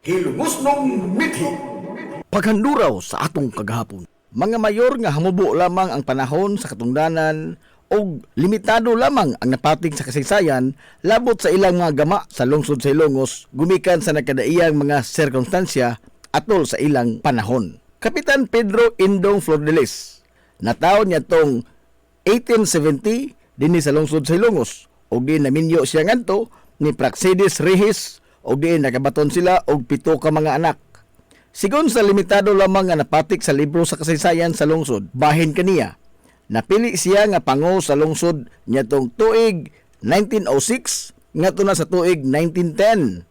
Hilumusnong mithi. Paghanduraw sa atong kagahapon, mga mayor nga hamubo lamang ang panahon sa katungdanan o limitado lamang ang napating sa kasaysayan labot sa ilang mga gama sa lungsod sa Ilongos gumikan sa nakadaiyang mga sirkunstansya atol sa ilang panahon. Kapitan Pedro Indong Flordelis, nataon niya tong 1870 dinhi sa lungsod sa Ilongos og di naminyo siya ngadto ni Praxedis Rehis og di nakabaton sila og 7 ka mga anak. Sigon sa limitado lamang nga napatik sa libro sa kasaysayan sa lungsod, bahin kaniya. Napili siya nga pango sa lungsod niya tong tuig 1906 ngadto na sa tuig 1910.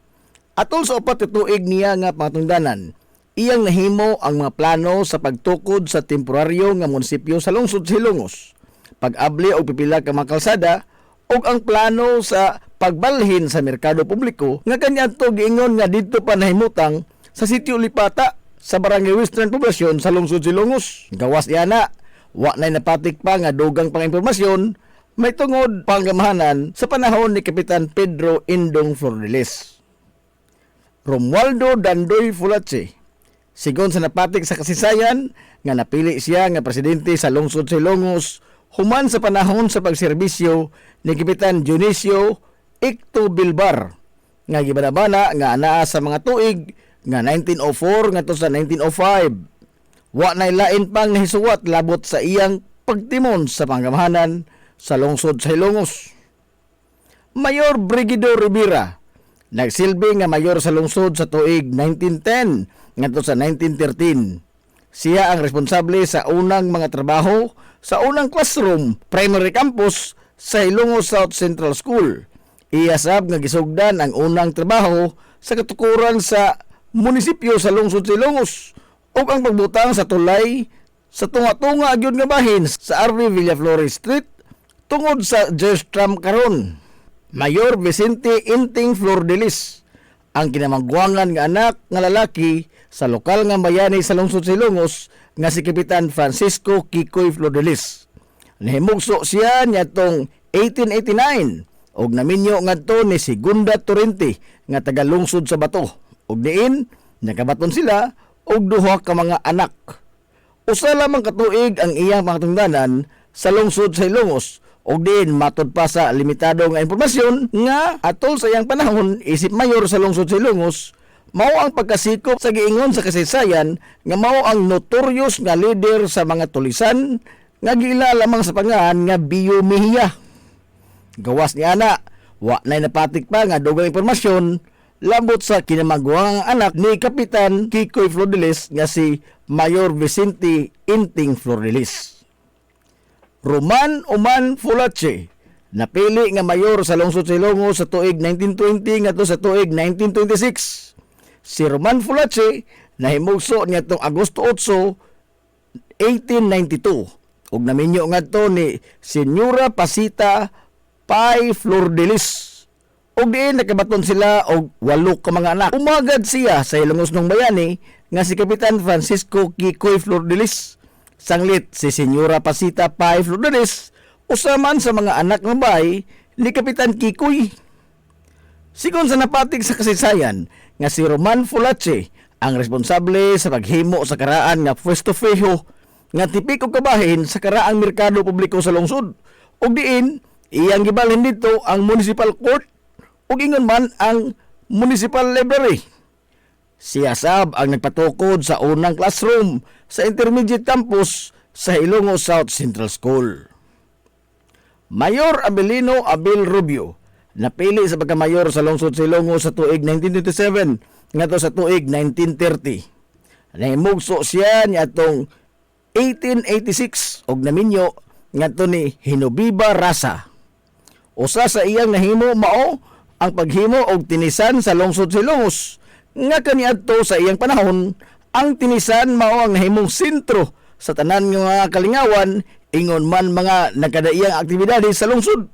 Atol sa upat ka tuig niya nga pangatungdanan, iyang nahimo ang mga plano sa pagtukod sa temporaryo nga munisipyo sa lungsod sa Ilongos, pag-abli og pipila ka mga kalsada ug ang plano sa pagbalhin sa merkado publiko nga kaniadto giingon nga didto pa nahimutang sa sitio Lipata sa Barangay Western Poblasyon sa lungsod Ilongos. Gawas diana, wa nay napatik pa nga dugang pang impormasyon may tungod panggamahanan sa panahon ni Kapitan Pedro Indong Flordelis. Romualdo Dandoy Fulache, sigon sa napatik sa kasaysayan nga napili siya nga presidente sa lungsod sa Ilongos human sa panahon sa pagserbisyo ni Kapitan Dionisio Icto Bilbar nga gibanabana nga anaa sa mga tuig nga 1904 ngadto sa 1905. Wa nay lain pang nahisuwat labot sa iyang pagtimon sa panggamahanan sa lungsod sa Ilongos. Mayor Brigido Rivera, nagsilbi nga mayor sa lungsod sa tuig 1910 ngadto sa 1913. Siya ang responsable sa unang mga trabaho sa unang classroom primary campus sa Ilongos South Central School. Iyasab nga gisugdan ang unang trabaho sa katukuran sa munisipyo sa lungsod sa Ilongos ug ang pagbutang sa tulay sa tunga-tunga gyud nga bahin sa RV Villaflores Street tungod sa George Trump karon. Mayor Vicente Inting Flordelis, ang kinamangguangan nga anak nga lalaki sa lokal nga bayani sa lungsod sa Ilongos nga si Kapitan Francisco Kikoy Flordelis. Nahimugso siya niadtong 1889 og naminyo ngadto ni Segunda Torrente nga taga lungsod sa Bato og diin nakabaton sila og 2 ka mga anak. Usa lamang katuig ang iyang pangatungdanan sa lungsod sa Ilongos og diin matud pa sa limitado nga impormasyon nga atol sa iyang panahon isip mayor sa lungsod sa Ilongos mao ang pagkasikop sa giingon sa kasaysayan nga mao ang notorious nga leader sa mga tulisan nga gila lamang sa pangalan nga Bio Mejia. Gawas ni ana, wa nay napatik pa nga dugang impormasyon labot sa kinamangguang anak ni Kapitan Kikoy Flordelis nga si Mayor Vicente Inting Flordelis. Roman Oman Fulache, napili nga mayor sa lungsod sa Ilongos sa tuig 1920 ngadto sa tuig 1926. Si Roman Fulache nahimugso niadtong Agosto 8, 1892 ug naminyo ngadto ni Senyora Pasita Pai Flordelis. Og diin nakabaton sila og 8 ka mga anak. Umagad siya sa Ilongos nung bayani nga si Kapitan Francisco Kikoy Flordelis. Sanglit si Senyora Pasita Pai Flordelis usaman sa mga anak ng bahay ni Kapitan Kikoy. Sigon sa napatig sa kasaysayan nga si Roman Fulache ang responsable sa paghimo sa karaan nga pwesto fijo nga tipiko kabahin sa karaang merkado publiko sa lungsod. Og diin iyang gibalhin dito ang municipal court ug ingon man ang municipal library. Siya sab ang nagpatukod sa unang classroom sa intermediate campus sa Ilongos South Central School. Mayor Abelino Abel Rubio, napili sa pagkamayor sa lungsod sa Ilongos sa tuig 1927 ngadto sa tuig 1930. Nahimugso siya niadtong 1886 og naminyo ngadto ni Hinobiba Rasa. Usa sa iyang nahimo mao ang paghimo og tinisan sa lungsod sa Ilongos nga kaniadto sa iyang panahon ang tinisan mao ang nahimong sentro sa tanan nga kalingawan ingon man mga nagkadaiyang aktibidades sa lungsod.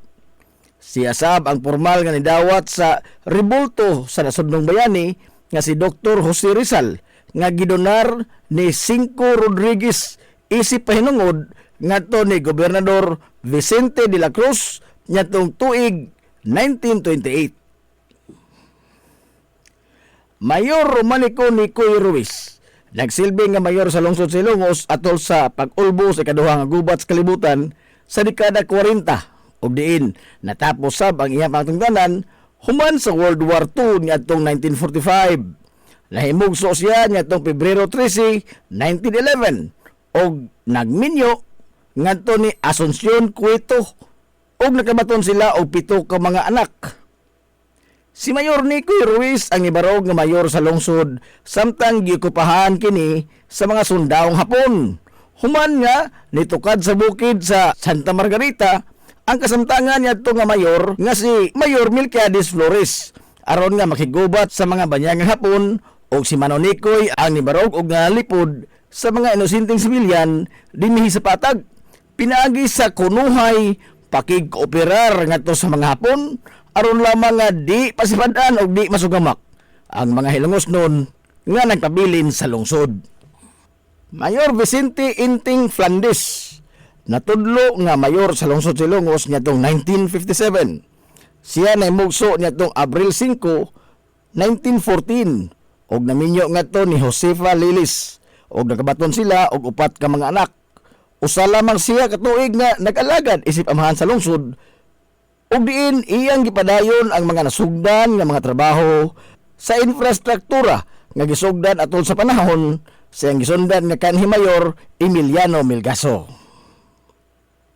Siya sab ang formal nga nidawat sa rebulto sa nasudnong bayani nga si Dr. Jose Rizal nga gidonar ni Cinco Rodriguez isip pahinungod ngadto ni Gobernador Vicente de la Cruz ngadtong tuig 1928. Mayor Romanico Nicoy Ruiz, nagsilbi nga mayor sa lungsod Silongos atol sa pag-ulbo sa ikaduha nga gubat sa kalibutan sa dekada 40 ug diin natapos sab ang iyang pangtungdanan human sa World War II niadtong 1945. Nahimugso siya niadtong Pebrero 13, 1911 ug nagminyo ngadto ni Asuncion Cueto ug nakabaton sila og 7 ka mga anak. Si Mayor Nicoy Ruiz ang ibarog nga mayor sa lungsod samtang gikupahan kini sa mga sundawong Hapon. Human nga nitukad sa bukid sa Santa Margarita ang kasamtangan niadto nga mayor nga si Mayor Melquiades Flores aron nga makigubat sa mga banyangang Hapon ug si Manong Nicoy ang nibarog og nalipod sa mga inosenteng sibilyan dinhi sa patag. Pinaagi sa kunuhay pakig-kooperar ngadto sa mga Hapon aron lamang nga di pasipadan og di masugamak ang mga hilongos nun nga nagpabilin sa lungsod. Mayor Vicente Inting Flandes natudlo nga mayor sa lungsod Silongos niadtong 1957. Siya nahimugso niadtong Abril 5, 1914 og naminyo ngadto ni Josefa Lilis og nakabaton sila og 4 ka mga anak. Usa lamang siya katuig nga nag-alagad isip amahan sa lungsod ug diin iyang gipadayon ang mga nasugdan nga mga trabaho sa infrastruktura nga gisugdan atol sa panahon sa iyang gisundan nga kanhi Mayor Emiliano Melgaso.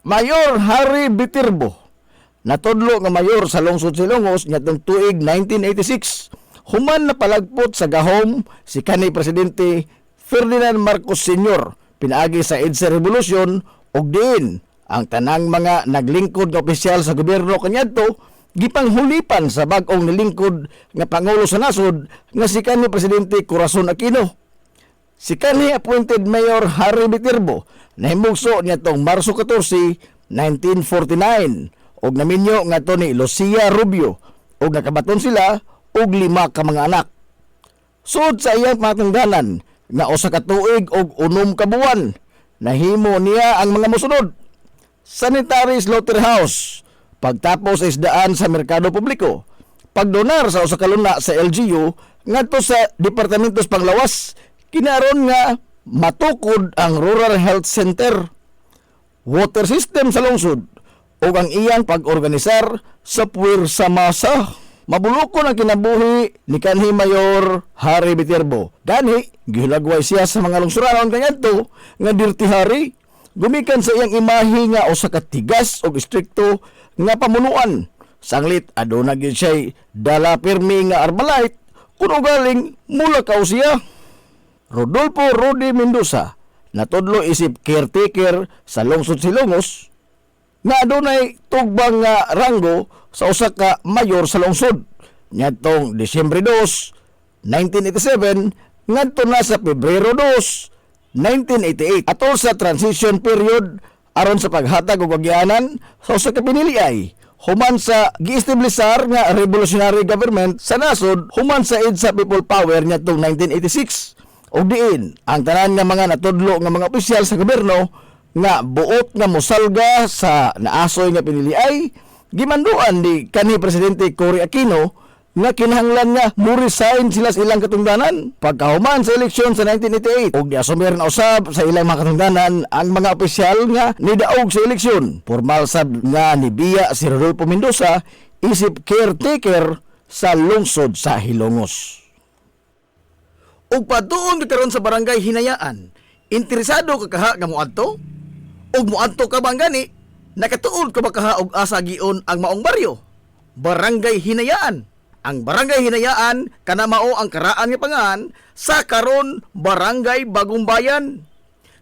Mayor Harry Bitirbo natudlo nga mayor sa lungsod Silongos niadtong tuig 1986 human napalagpot sa gahom si kanhi presidente Ferdinand Marcos Sr. pinaagi sa EDSA Revolution ug diin ang tanang mga naglingkod nga opisyal sa gobyerno kaniadto gipanghulipan sa bag-ong nilingkod nga pangulo sa nasod nga si kanhi presidente Corazon Aquino. Si kanhi appointed Mayor Harry Bitirbo nahimugso niadtong Marso 14, 1949 ug naminyo ngadto ni Lucia Rubio ug nakabaton sila og 5 ka mga anak. Sud sa iyang matungdanan nga usa ka tuig og 6 ka buwan nahimo niya ang mga mosunod: sanitary slaughterhouse, pagtapos sa isdaan sa merkado publiko, pagdonar sa usa ka luna sa LGU ngadto sa Departamentos Panglawas, kinaron nga matukod ang Rural Health Center, water system sa lungsod ug ang iyang pag-organisar sa puwersa masa. Mabulokon ang kinabuhi ni kanhi Mayor Harry Bitirbo. Gani gihulagway siya sa mga lungsuranon kaniadto nga Dirty Harry. Gumikan sa iyang imahe nga usa ka tigas ug istrikto nga pamunuan. Sanglit aduna gyud siya dala pirmi nga Arbalite kun ugaling Mulakaw siya. Rodolfo Rudy Mendoza natudlo isip caretaker sa lungsod Silongos nga adunay tugbang nga ranggo sa usa ka mayor sa lungsod niadtong Disyembre 2, 1987 ngadto na sa Pebrero 2, 1988 atol sa transition period aron sa paghatag og agyanan sa usa ka piniliay human sa giestablisar nga revolutionary government sa nasod human sa EDSA People Power niadtong 1986 ug diin ang tanan nga mga natudlo nga mga opisyal sa gobyerno nga buot nga mosalga sa naasoy nga piniliay gimanduan ni kanhi presidente Cory Aquino nga kinahanglan nga mo-resign sila sa ilang katungdanan pagkahuman sa eleksyon sa 1988 ug giasumir na usab sa ilang mga katungdanan ang mga opisyal nga nidaog sa eleksyon. Formal sab nga nibiya si Rodolfo Mendoza isip caretaker sa lungsod sa Hilongos. Ug patuon karon sa barangay Hinayaan, interesado ka kaha nga moadto? Ug moadto ka bang gani? Nakatuod ka ba kaha og asa giun ang maong baryo? Barangay Hinayaan. Ang Barangay Hinayaan kana mao ang karaan nga pangan sa karon Barangay Bagong Bayan.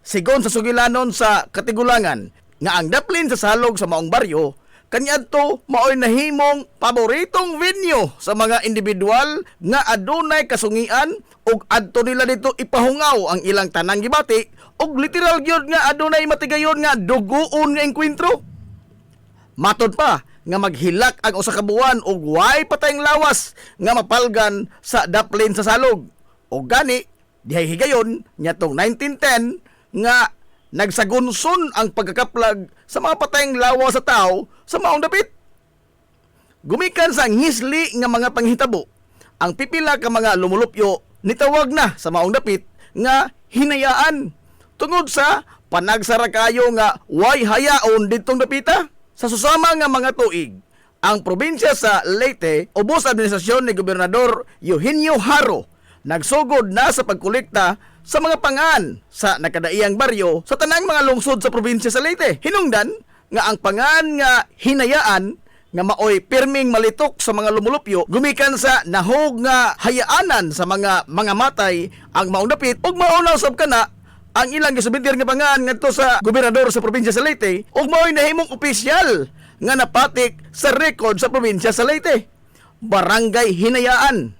Sigon sa sugilanon sa Katigulangan nga ang daplin sa salog sa maong baryo kaniadto maoy nahimong paboritong venue sa mga individual nga adunay kasungian ug adto nila dito ipahungaw ang ilang tanang gibati ug literal gyud nga adunay matigayon nga duguon nga engkwentro. Matod pa nga maghilak ang usa ka buwan ug way patayng lawas nga mapalgan sa daplin sa salog. Ug gani dihay higayon niadtong 1910 nga nagsagunson ang pagkakaplag sa mga patayng lawas sa tao sa maong dapit. Gumikan sa ngisli nga mga panghitabo ang pipila ka mga lumulupyo nitawag na sa maong dapit nga hinayaan tungod sa panagsara kayo nga way hayaon ditong dapita. Sa susama nga mga tuig, ang probinsya sa Leyte, ubos administrasyon ni Gobernador Eugenio Haro, nagsugod na sa pagkolekta sa mga pangan sa nakadaiyang baryo sa tanang mga lungsod sa probinsya sa Leyte. Hinungdan nga ang pangan nga hinayaan nga maoy pirming malitok sa mga lumulupyo gumikan sa nahog nga hayaanan sa mga matay ang maong dapit ug maunaw sab kana ang ilang gisubitir nga pangan ngadto sa gobernador sa probinsya sa Leyte ug maoy nahimong opisyal nga napatik sa record sa probinsya sa Leyte. Barangay hinayaan.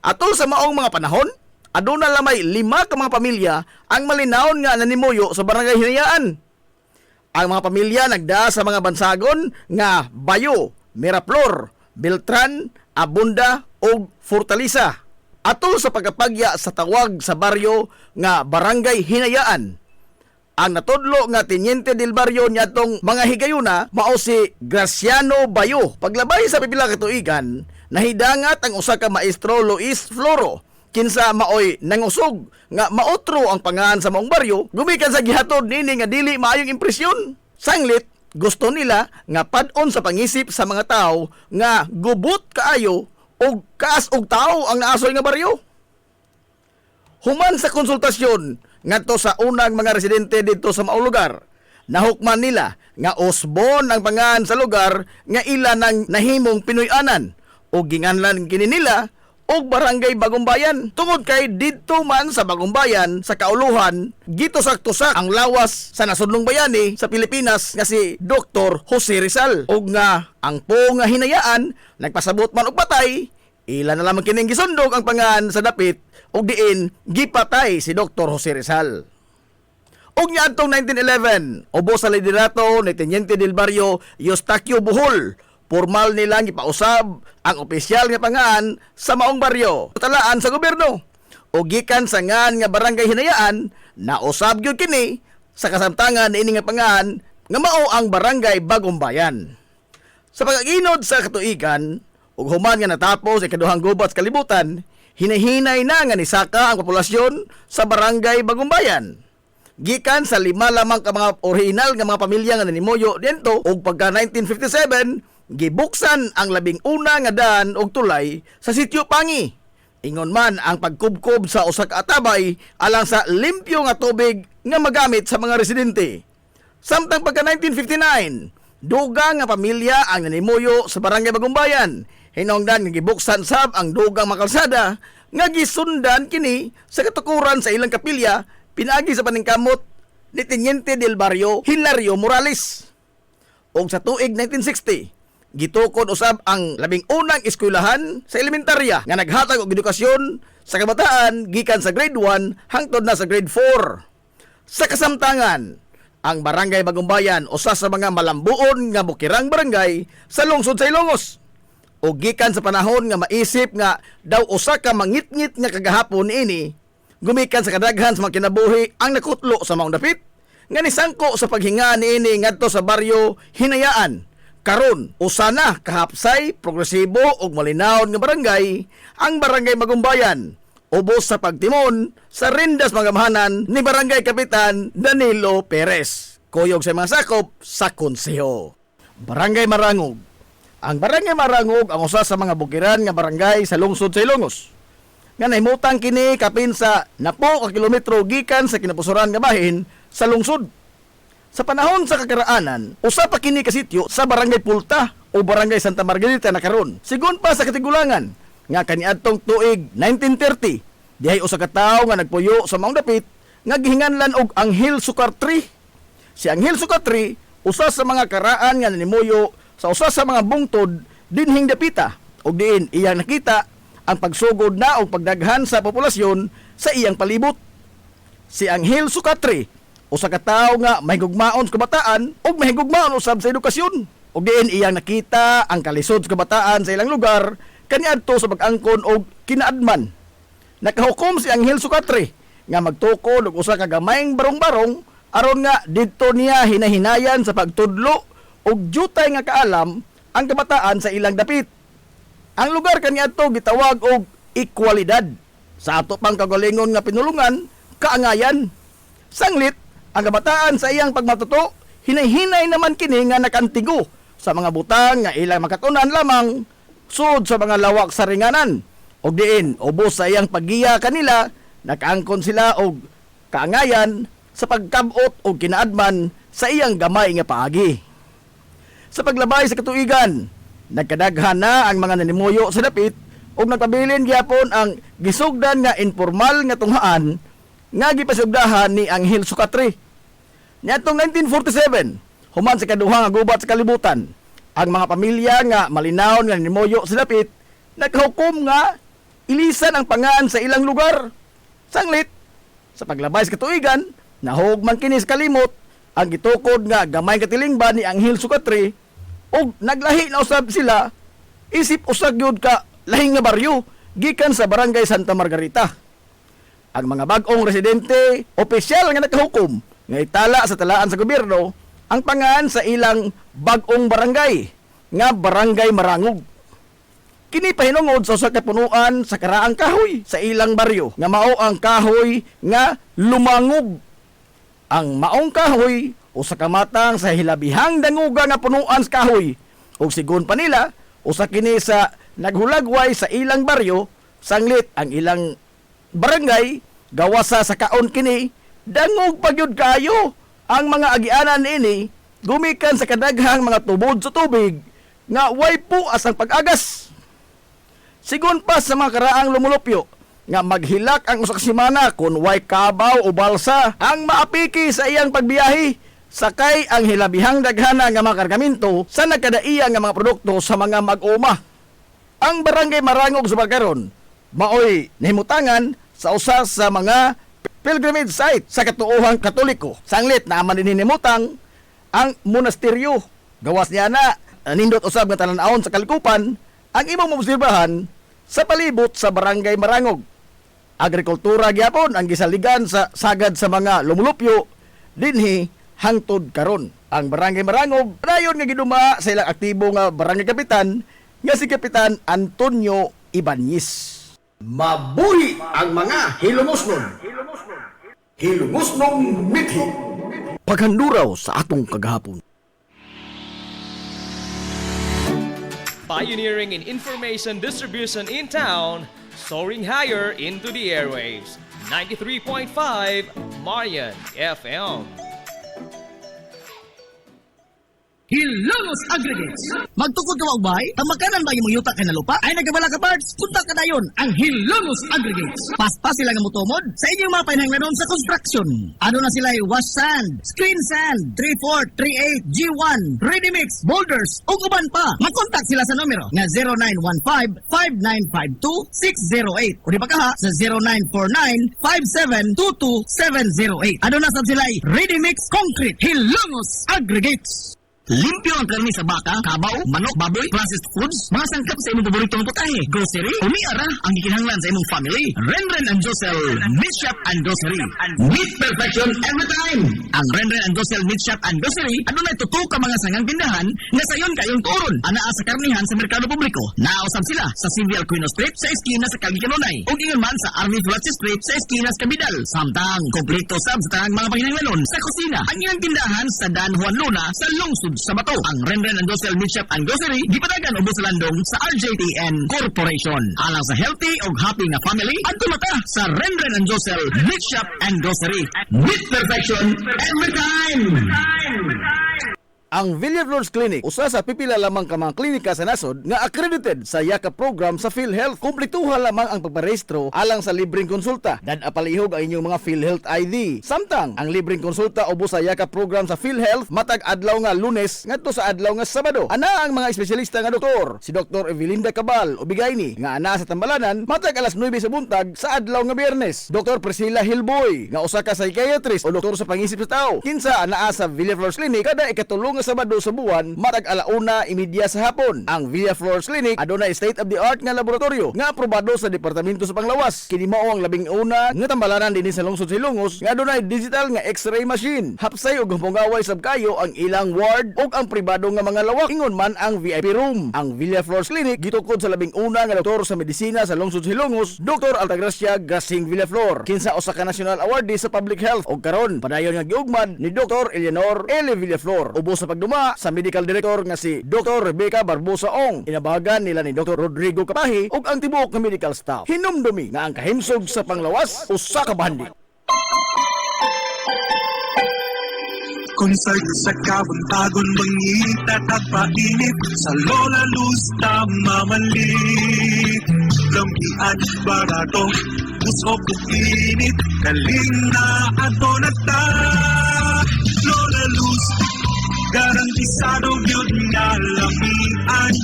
Atol sa maong mga panahon, aduna lamay 5 ka mga pamilya ang malinaon nga nanimuyo sa barangay hinayaan. Ang mga pamilya nagda sa mga bansagon nga Bayo, Miraflor, Beltran, Abunda ug Fortaleza. Atol sa pagkapagya sa tawag sa baryo nga Barangay Hinayaan. Ang natudlo nga Teniente del Barrio niadtong mga higayuna mao si Graciano Bayo. Paglabay sa pipila ka tuigan, nahidangat ang usa ka maestro Luis Floro kinsa maoy nangusog nga maotro ang pangan sa maong baryo gumikan sa gihatod nini nga dili maayong impresyon. Sanglit gusto nila nga pad-on sa pangisip sa mga tao nga gubot kaayo og kaas og tao ang naasoy nga baryo. Human sa konsultasyon ngadto sa unang mga residente dito sa maong lugar, nahukman nila nga usbon ang pangan sa lugar nga ila nang nahimong Pinoy-anan o ginganlan kini nila og Barangay Bagong Bayan. Tungod kay didto man sa Bagong Bayan sa kauluhan gitosaktosak ang lawas sa nasudnong bayani sa Pilipinas nga si Dr. Jose Rizal og nga ang po nga hinayaan nagpasabot man og patay ila na lamang kining gisundog ang pangan sa dapit og diin gipatay si Dr. Jose Rizal. Og niadtong 1911 ubos sa liderato ni Teniente del Barrio Eustaquio Bohol, formal nilang ipausab ang opisyal nga pangan sa maong baryo talaan sa gobyerno. O gikan sa ngan nga Barangay Hinayaan, nausab gyud kini sa kasamtangan niini nga pangan nga mao ang Barangay Bagong Bayan. Sa pag-aginod sa katuigan ug human nga natapos ikaduhang gubat sa kalibutan, hinahinay na nga nisaka ang populasyon sa Barangay Bagong Bayan. Gikan sa 5 lamang ka mga orihinal nga mga pamilya nga nanimuyo dento ug pagka 1957 gibuksan ang 11 nga daan og tulay sa Sitio Pangi. Ingon man ang pagkubkob sa usa ka atabay alang sa limpyo nga tubig nga magamit sa mga residente. Samtang pagka 1959, dugang nga pamilya ang nanimuyo sa Barangay Bagong Bayan. Hinungdan nga gibuksan sab ang dugang mga kalsada nga gisundan kini sa katukuran sa ilang kapilya pinaagi sa paningkamot ni Teniente del Barrio Hilario Morales. Og sa tuig 1960, gitukod usab ang 11 eskwelahan sa elementarya nga naghatag og edukasyon sa kabataan gikan sa grade 1 hangtod na sa grade 4. Sa kasamtangan, ang Barangay Bagong Bayan usa sa mga malambuon nga bukirang barangay sa lungsod sa Ilongos. O gikan sa panahon nga maisip nga daw usa ka mangitngit nga kagahapon ini, gumikan sa kadaghan sa mga kinabuhi ang nakutlo sa maong dapit nga nisangko sa paghinga niini ngadto sa baryo Hinayaan. Karon usa na kahapsay, progresibo ug malinaw nga barangay ang Barangay Bagong Bayan, ubos sa pagtimon sa rindas magamahanan ni Barangay Kapitan Danilo Perez, kuyog sa mga sakop sa konseho. Barangay Marangog. Ang Barangay Marangog ang usa sa mga bukiran nga barangay sa lungsod sa Ilongos. Nga nahimutang kini kapin sa napo ka kilometro gikan sa kinapusoran nga bahin sa lungsod. Sa panahon sa kakaraanan, usa pa kini ka sityo sa Barangay Pulta o Barangay Santa Margarita na karon. Sigon pa sa katigulangan nga kaniadtong tuig 1930, dihay usa ka tawo nga nagpuyo sa maong dapit nga gihinganlan og Anghel Sukatri. Si Anghel Sukatri usa sa mga karaan nga nanimuyo sa usa sa mga bungtod dinhing dapita ug diin iyang nakita ang pagsugod na o pagdaghan sa populasyon sa iyang palibot. Si Anghel Sukatri, usa ka tawo nga mahigugmaon sa kabataan ug mahigugmaon usab sa edukasyon. Ug diin iyang nakita ang kalisod sa kabataan sa ilang lugar kaniadto sa pag-angkon og kinaadman. Nakahukom si Anghel Sukatri nga magtukod og usa ka gamayng barong-barong aron nga didto niya hinahinayan sa pagtudlo og jutay nga kaalam ang kabataan sa ilang dapit. Ang lugar kaniadto gitawag og ekwalidad. Sa ato pang kagalingon nga pinulungan, kaangayan. Sanglit, ang kabataan sa iyang pagmatuto, hinay-hinay naman kini nga nakantigo sa mga butang nga ilang makatunan lamang sud sa mga lawak sa ringanan. Og diin, ubos sa iyang paggiya kanila, nakaangkon sila og kaangayan sa pagkabot o kinaadman sa iyang gamay nga paagi. Sa paglabay sa katuigan, nagkadaghan na ang mga nanimuyo sa dapit ug nagpabilin gyapon ang gisugdan nga informal nga tunghaan nga gipasugdahan ni Anghel Sukatri. Niadtong 1947, human sa kaduha nga gubat sa kalibutan, ang mga pamilya nga malinaw nga nanimuyo sa dapit naghukom nga ilisan ang pangaan sa ilang lugar. Sanglit, sa paglabay sa katuigan, nahugman kini sa kalimot ang gitukod nga gamay katilingban ni Anghel Sukatri ug naglahi na usab sila isip usag yun ka lahing nga baryo gikan sa barangay Santa Margarita. Ang mga bag-ong residente opisyal nga nakahukom nga itala sa talaan sa gobyerno ang pangan sa ilang bag-ong barangay nga Barangay Marangog. Kini pahinungod sa usa ka punuan sa karaang kahoy sa ilang baryo nga mao ang kahoy nga lumangog. Ang maong kahoy usa ka matang sa hilabihang danguga nga punuan sa kahoy ug sigon pa nila usa kini sa naghulagway sa ilang baryo. Sanglit ang ilang barangay gawasa sa kaon kini dangog pagyud kayo ang mga agianan ini gumikan sa kadaghang mga tubod sa tubig nga way puas ang pag-agas. Sigon pa sa mga karaang lumulupyo nga maghilak ang usa ka semana kun way kabaw o balsa ang maapiki sa iyang pagbiyahe sakay ang hilabihang daghana nga mga kargamento sa nagkadaiya nga mga produkto sa mga mag-uma. Ang Barangay Marangog sa karon maoy nahimutangan sa usa sa mga pilgrimage site sa katuohang Katoliko. Sanglit naman din hinimutang ang monasteryo. Gawas niya na nindot usab nga tanan-awon sa kalikupan ang imong maobserbahan sa palibot sa Barangay Marangog. Agrikultura gyapon ang gisaligan sa sagad sa mga lumulupyo dinhi hangtod karon. Ang Barangay Marangog dayon nga giduma sa ilang aktibo nga barangay kapitan nga si Kapitan Antonio Ibanez. Mabuhi ang mga hilumosnon. Hilumosnong mithi. Paghanduraw sa atong kagahapon. Pioneering in information distribution in town, soaring higher into the airwaves. 93.5 Marian FM. Hilongos Aggregates. Magtukod ka magbay, tamakanan ba yung yuta kay na lupa? Ay nagabala ka parts, punta ka dayon ang Hilongos Aggregates. Paspas sila nga motomod sa inyong mga pinanglanon sa construction. Ano na sila wash sand, screen sand, 3-4, 3-8, G1, ready mix, boulders, ug uban pa. Mag-contact sila sa numero nga 0915-5952-608 o di pa kaha sa 0949-5722-708. Ano na sab sila ready mix concrete Hilongos Aggregates. Limpyo ang karni sa baka, kabaw, manok, baboy, processed foods, mga sangkap sa imong paboritong putahe, grocery, umiara ang gikinahanglan sa imong family. Renren and Josel Meat Shop and Grocery. Meat perfection every time. Ang Renren and Josel Meat Shop and Grocery ano na tutok ka mga sangang tindahan nga sayon kayong turon. Anaa sa karnihan sa merkado publiko. Nausab sila sa Civil Quino Street sa eskina sa Kagikanonay. Ug ingon man sa Army Flats Street sa eskina sa Kabidal. Samtang kompleto sab sa tanang mga panginahanglanon sa kusina. Ang iyang tindahan sa Dan Juan Luna sa Lungsod sa Bato. Ang Renren and Josel Meat Shop and Grocery gipadagan ubos sa landong sa RJTN Corporation. Alang sa healthy ug happy nga family at tumata sa Renren and Josel Meat Shop and Grocery. Meat perfection every time. Ang Villaflores Clinic, usa sa pipila lamang ka mga klinika sa nasod nga accredited sa YACA program sa PhilHealth. Kumpletuha lamang ang pagparehistro alang sa libreng konsulta. Dad-apalihog ang inyong mga PhilHealth ID. Samtang ang libreng konsulta ubos sa YACA program sa PhilHealth matag adlaw nga Lunes ngadto sa adlaw nga Sabado. Ana ang mga espesyalista nga doktor, si Dr. Evelinda Cabal Ubigayni nga ana sa Tambalanan matag alas 9 sa buntag sa adlaw nga Biyernes. Dr. Priscilla Hilboy nga usa ka psychiatrist o doktor sa pangisip sa tao. Kinsa anaa sa Villaflores Clinic kada ikatulong nga Sabado sa buwan matag 1:30 sa hapon. Ang Villaflores Clinic adunay state-of-the-art nga laboratorio nga aprobado sa Departamento sa Panglawas. Kini mao ang labing una nga tambalanan dinhi sa lungsod sa Ilongos nga adunay digital nga X-ray machine. Hapsay ug humongaway sab kayo ang ilang ward ug ang pribado nga mga lawak ingon man ang VIP room. Ang Villaflores Clinic gitukod sa labing una nga doktor sa medisina sa lungsod sa Ilongos, Dr. Altagracia Gasing Villaflor. Kinsa usa ka national awardee sa public health ug karon padayon nga giugmad ni Dr. Eleanor L. Villaflor. Ubos sa pagduma sa medical director nga si Dr. Rebecca Barbosa Ong. Inabahagan nila ni Dr. Rodrigo Kapahi ug ang tibuok nga medical staff. Hinumdumi nga ang kahimsog sa Panglawas usa ka bandi. Concert sa kabuntagon mangita tagpainit sa Lola Luz mamalit lampian barato usok init kaling na ato na ta Lola Luz garantisado yun na lamian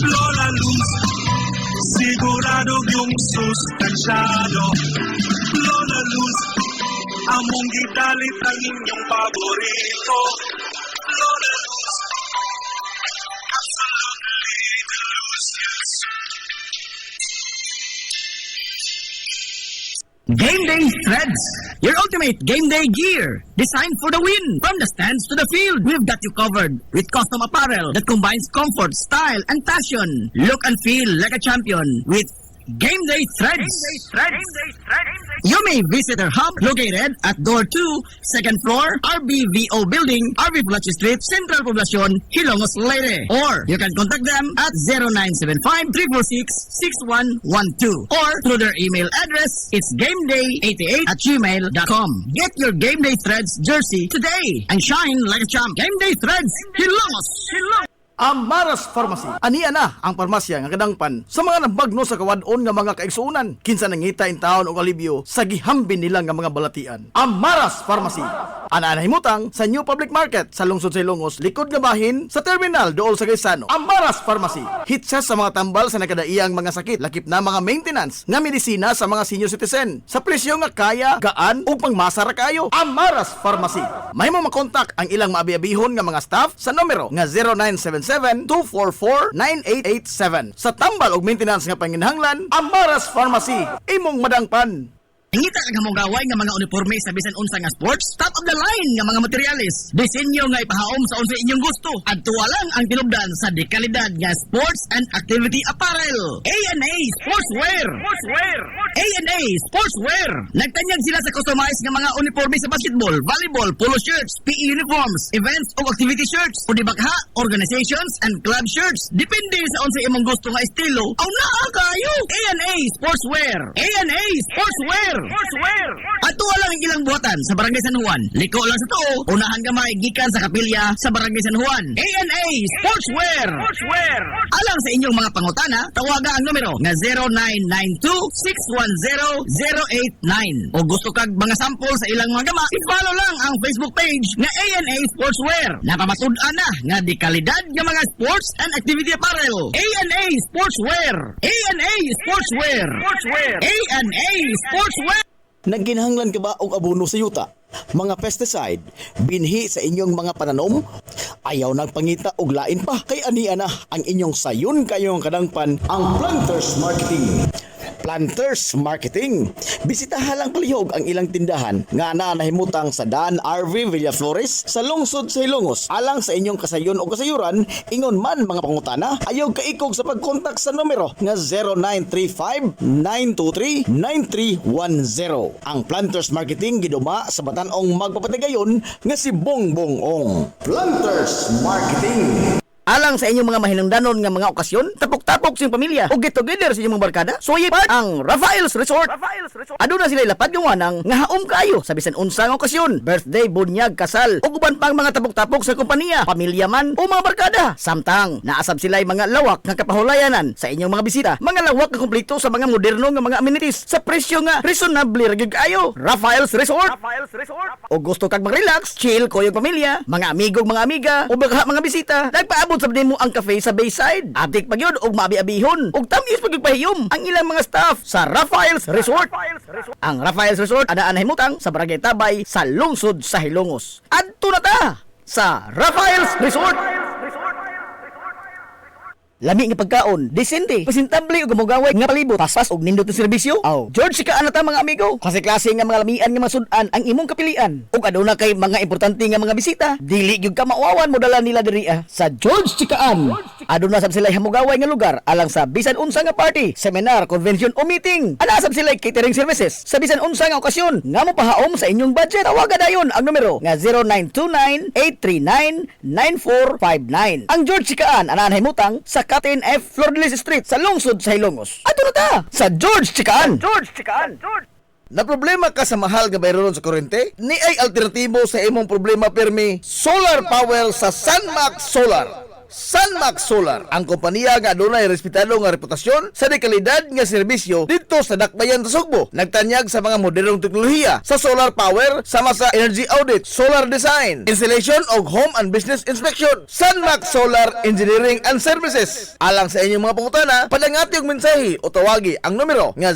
Lola Luz sigurado yung sustansyado Lola Luz among gidalit ang inyong paborito Lola Luz absolutely delicious. Game Day Threads, your ultimate game day gear, designed for the win. From the stands to the field, we've got you covered with custom apparel that combines comfort, style, and passion. Look and feel like a champion with Game Day Threads. You may visit our hub located at Door 2, second floor, RBVO Building, RB Fletcher Street, Central Poblacion, Hilongos, Leyte. Or you can contact them at 0975-346-6112 or through their email address, it's gameday88@gmail.com. Get your Game Day Threads jersey today and shine like a champ. Game Day Threads, Hilongos. Amaras Pharmacy. Ania na ang parmasya nga kadangpan sa mga nabagno sa kawadon nga mga kaigsuunan. Kinsa nangita in taon og alibyo sa gihambin nila nga mga balatian. Amaras Pharmacy. Ana himutang sa New Public Market sa lungsod sa Ilongos, likod nga bahin sa terminal dool sa Gaisano. Amaras Pharmacy. Hitsa sa mga tambal sa nakadaiyang mga sakit, lakip na mga maintenance nga medisina sa mga senior citizen. Sa presyo nga kaya, gaan ug pangmasara kayo. Amaras Pharmacy. Mahimo makontak ang ilang maabi-abihon nga mga staff sa numero nga 0977-244-9887. Sa tambal og maintenance nga panginahanglan, Amaras Pharmacy. Imong madangpan. Ngita kag hamugaway nga mga uniforme sa bisan unsa nga sports, top of the line nga mga materyales. Disenyo nga ipahaom sa unsa inyong gusto. Adtuwa lang ang tinubdan sa dekalidad nga sports and activity apparel. A&A Sportswear. A&A Sportswear. Nagtanyag sila sa customized nga mga uniforme sa basketball, volleyball, polo shirts, PE uniforms, events o activity shirts, o di bakha, organizations and club shirts. Depende sa unsa imong gusto nga estilo. Aw naa kayo. A&A Sportswear. A&A Sportswear. Ato lang ang ilang buhatan sa Barangay San Juan. Liko lang sa tuo, unahan gamay gikan sa kapilya sa Barangay San Juan. A&A Sportswear. Alang sa inyong mga pangutana, tawaga ang numero nga 0992-610-089. O gusto kag mga sample sa ilang mga gama, i-follow lang ang Facebook page nga A&A Sportswear. Napamatud-an na nga di kalidad nga mga sports and activity apparel. A&A Sportswear. A&A Sportswear. A&A Sportswear. Nagginahanglan ka ba og abono sa yuta? Mga pesticide, binhi sa inyong mga pananom? Ayaw nagpangita og lain pa. Kay ania na ang inyong sayon kayong kadangpan ang Planters Marketing. Planters Marketing. Bisitahan lang palihog ang ilang tindahan nga nahimutang sa Daan RV Villaflores sa lungsod sa Ilongos. Alang sa inyong kasayon o kasayuran, ingon man mga pangutana, ayaw kaikog sa pagkontak sa numero nga 0935-923-9310. Ang Planters Marketing giduma sa Batanong magpapatigayon nga si Bongbong Ong. Planters Marketing. Alang sa inyong mga mahinungdanon nga mga okasyon, tapok-tapok sa inyong pamilya o get together sa inyong mga barkada, suway part ang Rafael's Resort. Aduna sila ilapad yung wanang nga haom kayo sa bisan unsang okasyon, birthday, bunyag, kasal, o uban pang mga tapok-tapok sa kompanya, pamilya man o mga barkada. Samtang naasab sila mga lawak nga kapahulayanan sa inyong mga bisita, mga lawak nga kumpleto sa mga moderno nga mga amenities sa presyo nga reasonable ra gyud kayo. Rafael's Resort. O gusto kag mag-relax, chill ko yung pamilya, mga amigong mga amiga o baka mga bisita, nagpaabot sa mo ang cafe sa Bayside. Atik pa gyud og maabi-abihon ug tamis pagpahiyom ang ilang mga staff sa Rafael's Resort. Ang Rafael's Resort adaan himutang sa Barangay Tabay sa lungsod sa Hilongos. Adto na ta sa Rafael's Resort. Lami nga pagkaon, desente, presentable ug gamugaway nga palibot, paspas ug nindot nga serbisyo. Aw, George Chikaan na ta mga amigo. Klase-klase nga mga lamian nga masudan ang imong kapilian. Ug aduna kay mga importante nga mga bisita, dili gyud ka maawawan mo dala nila diri sa George Chikaan. Aduna sab sila hamugaway nga lugar alang sa bisan unsa nga party, seminar, convention o meeting. Ana sab sila catering services sa bisan unsa nga okasyon nga mopahaom sa inyong budget. Tawagan dayon ang numero nga 0929-839-9459. Ang George Chikaan ana himutang sa Catin F. Flordelis Street sa lungsod sa Hilongos. Ato na ta sa George Chikaan. Na problema ka sa mahal nga bayron sa kuryente? Ni ay alternatibo sa imong problema permi solar power sa Sunmax Solar. Sunmax Solar, ang kompanya nga adunay respetado nga reputasyon sa dekalidad nga serbisyo dito sa Dakbayan sa Sugbo. Nagtanyag sa mga modernong teknolohiya sa solar power sama sa energy audit, solar design, installation og home and business inspection. Sunmax Solar Engineering and Services. Alang sa inyong mga pangutana, padangati og mensahe o tawagi ang numero nga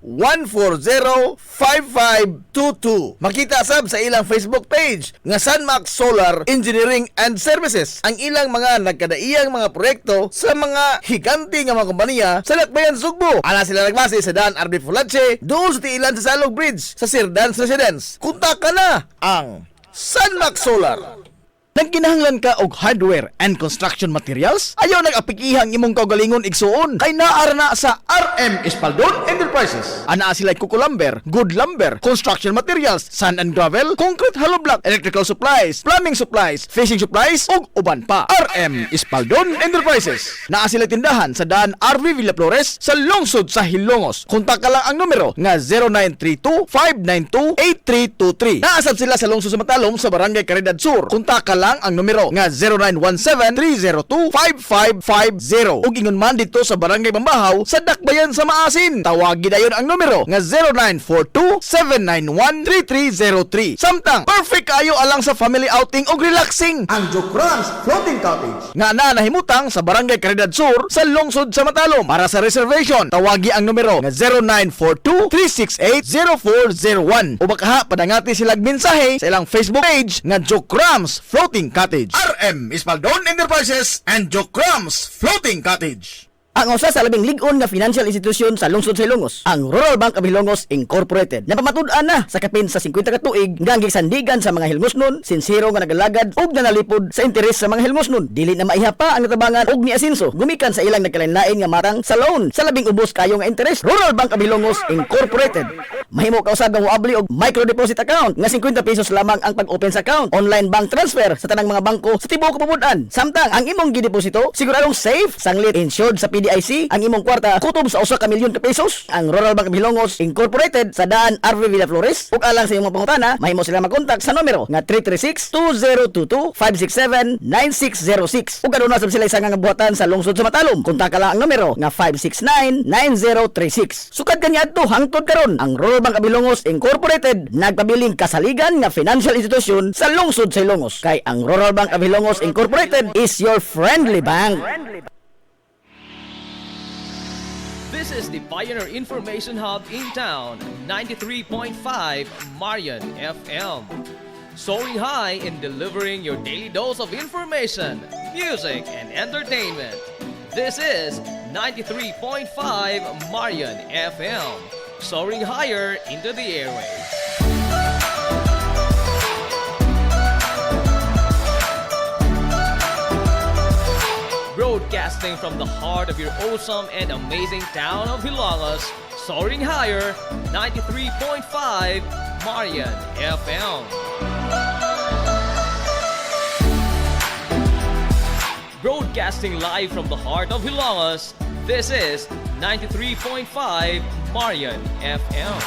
0967-140-5522. Makita sab sa ilang Facebook page nga Sunmax Solar Engineering and Services ang ilang mga nagkadaiyang mga proyekto sa mga higanti nga mga kompanya sa Dakbayan Sugbo. Ana sila nagbase sa Dan RB Fulache, doon sa tiilan sa Salog Bridge sa Sirdans Residence. Kontak ka na ang Sunmax Solar. Nagkinahanglan ka og hardware and construction materials? Ayaw nag-apikihang imong kaugalingon igsuon kay naara na sa RM Espaldon Enterprises. Ana sila kuko lumber, good lumber, construction materials, sand and gravel, concrete hollow block, electrical supplies, plumbing supplies, fishing supplies ug uban pa. RM Espaldon Enterprises. Naa sila tindahan sa daan RV Villa Flores sa lungsod sa Hilongos. Kontak ka lang ang numero nga 0932-592-8323. Naasab sila sa lungsod sa Matalom sa Barangay Caridad Sur. Kontak ka lang ang numero nga 0917-302-5550. Ug ingon man dito sa Barangay Bambahaw sa Dakbayan sa Maasin. Tawagi dayon ang numero nga 0942-791-3303. Samtang perfect kayo alang sa family outing ug relaxing. Ang Jokrans Floating Cottage nga nahimutang sa Barangay Caridad Sur sa lungsod sa Matalom. Para sa reservation, tawagi ang numero nga 0942-368-0401. O baka padangati silang mensahe sa ilang Facebook page nga Jokrans Floating Cottage. RM Espaldon Enterprises and Jokrams Floating Cottage. Ang usa sa labing lig-on nga financial institution sa lungsod sa Hilongos, ang Rural Bank of Hilongos Incorporated. Napamatud-an na sa kapin sa 50 ka tuig nga gisandigan sa mga Hilongosnon, sinsero nga nagalagad ug nanalipod sa interes sa mga Hilongosnon. Dili na maihapa ang natabangan ug niasinso gumikan sa ilang nagkalain-lain nga matang sa loan sa labing ubos kayo nga interes. Rural Bank of Hilongos Incorporated. Mahimo ka usab nga moabli og micro deposit account nga 50 pesos lamang ang pag-open sa account. Online bank transfer sa tanang mga bangko sa tibuok kapubuan. Samtang ang imong gideposito siguradong safe, sanglit, insured sa PDIC ang imong kwarta kutob sa 1 ka milyon ka pesos. Ang Rural Bank of Hilongos Incorporated sa daan RV Villa Flores. Ug alang sa imong pangutana, mahimo sila mag-contact sa numero nga 336-2022-567-9606. Ug aduna sab sila isang nga buhatan sa lungsod sa Matalom. Kontak lang ang numero nga 569-9036. Sukad kaniadto hangtod karon ang Rural Bank of Hilongos Incorporated nagpabiling kasaligan nga financial institution sa lungsod sa Hilongos. Kay ang Rural Bank of Hilongos Incorporated is your friendly bank. This is the Pioneer Information Hub in town, 93.5 Marian FM. Soaring high in delivering your daily dose of information, music, and entertainment. This is 93.5 Marian FM. Soaring higher into the airwaves. Broadcasting from the heart of your awesome and amazing town of Hilongos, soaring higher, 93.5 Marian FM. Broadcasting live from the heart of Hilongos, this is 93.5 Marian FM.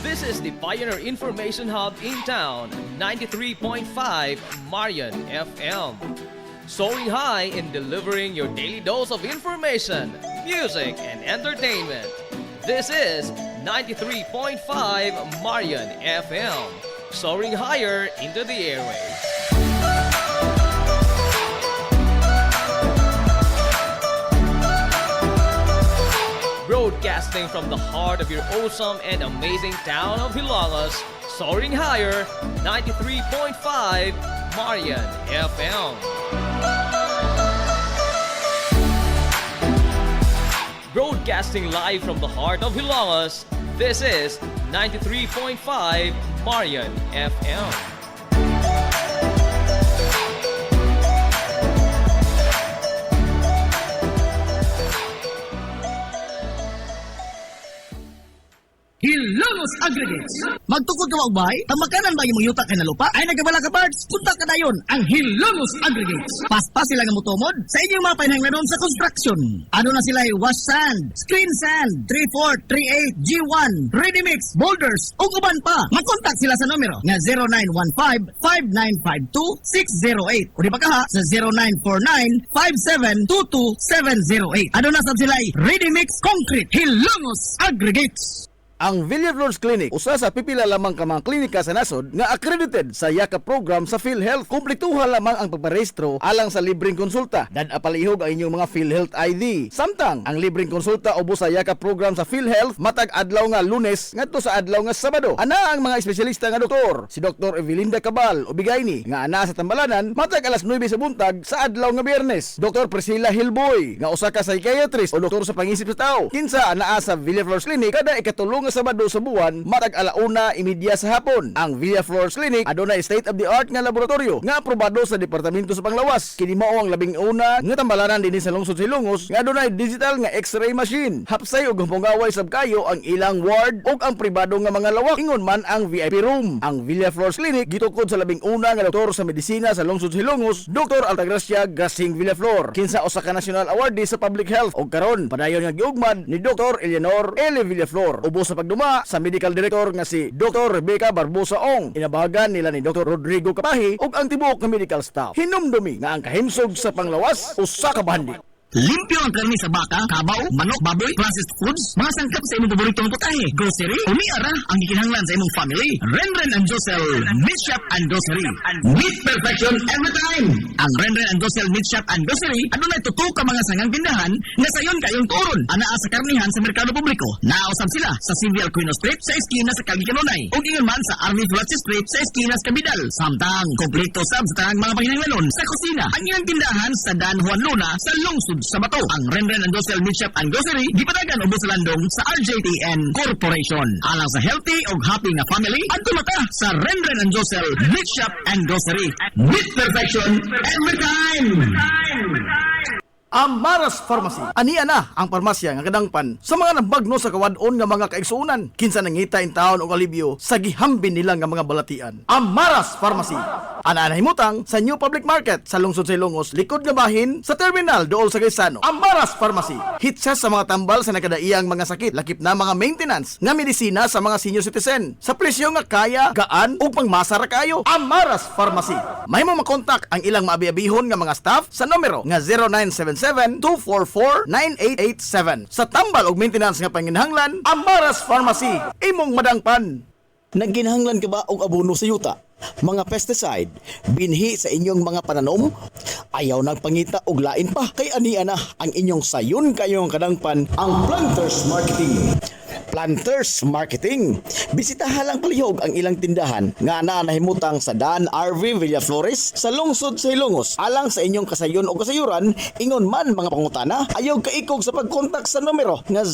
This is the Pioneer Information Hub in town, 93.5 Marian FM. Soaring high in delivering your daily dose of information, music, and entertainment. This is 93.5 Marian FM. Soaring higher into the airwaves. Broadcasting from the heart of your awesome and amazing town of Hilangas, soaring higher, 93.5 Marian FM. Broadcasting live from the heart of Hilangas, this is 93.5 Marian FM. Hilongos Aggregates. Magtukod ka magbay, ang makanan ba yung yuta kay na lupa? Ay nagabala ka parts, punta ka dayon ang Hilongos Aggregates. Paspas sila nga mutumod sa inyong mga panahanglanon sa construction. Ano na sila wash sand, screen sand, 3-4, 3-8, G1, ready mix, boulders, ug uban pa. Mag-contact sila sa numero nga 0915-5952-608 o di ba kaha sa 0949-5722-708. Ano na sab sila ready mix concrete Hilongos Aggregates. Ang Villaflores Clinic, usa sa pipila lamang ka mga klinika sa nasod nga accredited sa YAKA program sa PhilHealth. Kumpletuha lamang ang pagparehistro alang sa libreng konsulta. Palihog ang inyong mga PhilHealth ID. Samtang ang libreng konsulta ubos sa YAKA program sa PhilHealth matag adlaw nga Lunes ngadto sa adlaw nga Sabado. Ana ang mga espesyalista nga doktor, si Dr. Evelinda Cabal Ubigayni nga ana sa Tambalanan matag alas 9 sa buntag sa adlaw nga Biyernes. Dr. Priscilla Hilboy nga usa ka psychiatrist o doktor sa pangisip sa tao. Kinsa anaa sa Villaflores Clinic kada ikatulong Sabado sa buwan matag alauna imidya sa hapon. Ang Villaflores Clinic adunay state of the art nga laboratorio nga aprobado sa Departamento sa Panglawas. Kini mao ang labing una nga tambalanan dinhi sa lungsod sa Ilongos nga adunay digital nga X-ray machine. Hapsay ug humpungaway sab kayo ang ilang ward ug ang pribado nga mga lawak ingon man ang VIP room. Ang Villaflores Clinic gitukod sa labing una nga doktor sa medisina sa lungsod sa Ilongos, Dr. Altagracia Gasing Villaflor. Kinsa usa ka national awardee sa public health ug karon padayon nga giugmad ni Dr. Eleanor L. Villaflor. Ubos sa pagduma sa medical director nga si Dr. Rebecca Barbosa Ong. Inabahagan nila ni Dr. Rodrigo Kapahi ug ang tibuok nga medical staff. Hinumdumi nga ang kahimsog sa Panglawas usa ka bahandi. Limpyo ang karni sa baka, kabaw, manok, baboy, processed foods, mga sangkap sa imong paboritong putahe, grocery, umiara ang gikinahanglan sa imong family. Renren and Josel Meat Shop and Grocery. Meat perfection every time. Ang Renren and Josel Meat Shop and Grocery adunay tutok ka mga sangang tindahan nga sayon kayong turon. Anaa sa karnihan sa merkado publiko. Naosab sila sa Civil Quino Street sa eskina sa Calgicanonay. Ug ingon man sa Army Flatsi Street sa eskina sa Cabidal. Samtang kompleto sab sa tanang mga panginahanglanon sa kusina. Ang ilang tindahan sa Dan Juan Luna sa lungsod sa Bato. Ang Renren and Josel Meat Shop and Grocery gipadagan ubos sa landong sa RJTN Corporation. Alang sa healthy ug happy nga family, adto mata sa Renren and Josel Meat Shop and Grocery. Meat perfection every time. Amaras Pharmacy. Ania na ang parmasya nga kadangpan sa mga nabagno sa kawadon nga mga kaigsuunan. Kinsa nangita in taon og alibyo sa gihambin nila nga mga balatian. Amaras Pharmacy. Ana himutang sa New Public Market sa lungsod sa Ilongos, likod nga bahin sa terminal dool sa Gaisano. Amaras Pharmacy. Hitsa sa mga tambal sa nakadaiyang mga sakit, lakip na mga maintenance nga medisina sa mga senior citizen. Sa presyo nga kaya, gaan ug pangmasara kayo. Amaras Pharmacy. May mo makontak ang ilang maabi-abihon nga mga staff sa numero nga 0977-244-9887. Sa tambal og maintenance nga panginahanglan, Amaras Pharmacy. Imong madangpan. Nagginahanglan ka ba og abono sa yuta? Mga pesticide, binhi sa inyong mga pananom? Ayaw nagpangita og lain pa kay ania na ang inyong sayon kayong kadangpan ang Planters Marketing. Planters Marketing. Bisitahan lang palihog ang ilang tindahan nga nahimutang sa Dan RV Villaflores sa lungsod sa Ilongos. Alang sa inyong kasayon o kasayuran, ingon man mga pangutana, ayaw kaikog sa pagkontak sa numero nga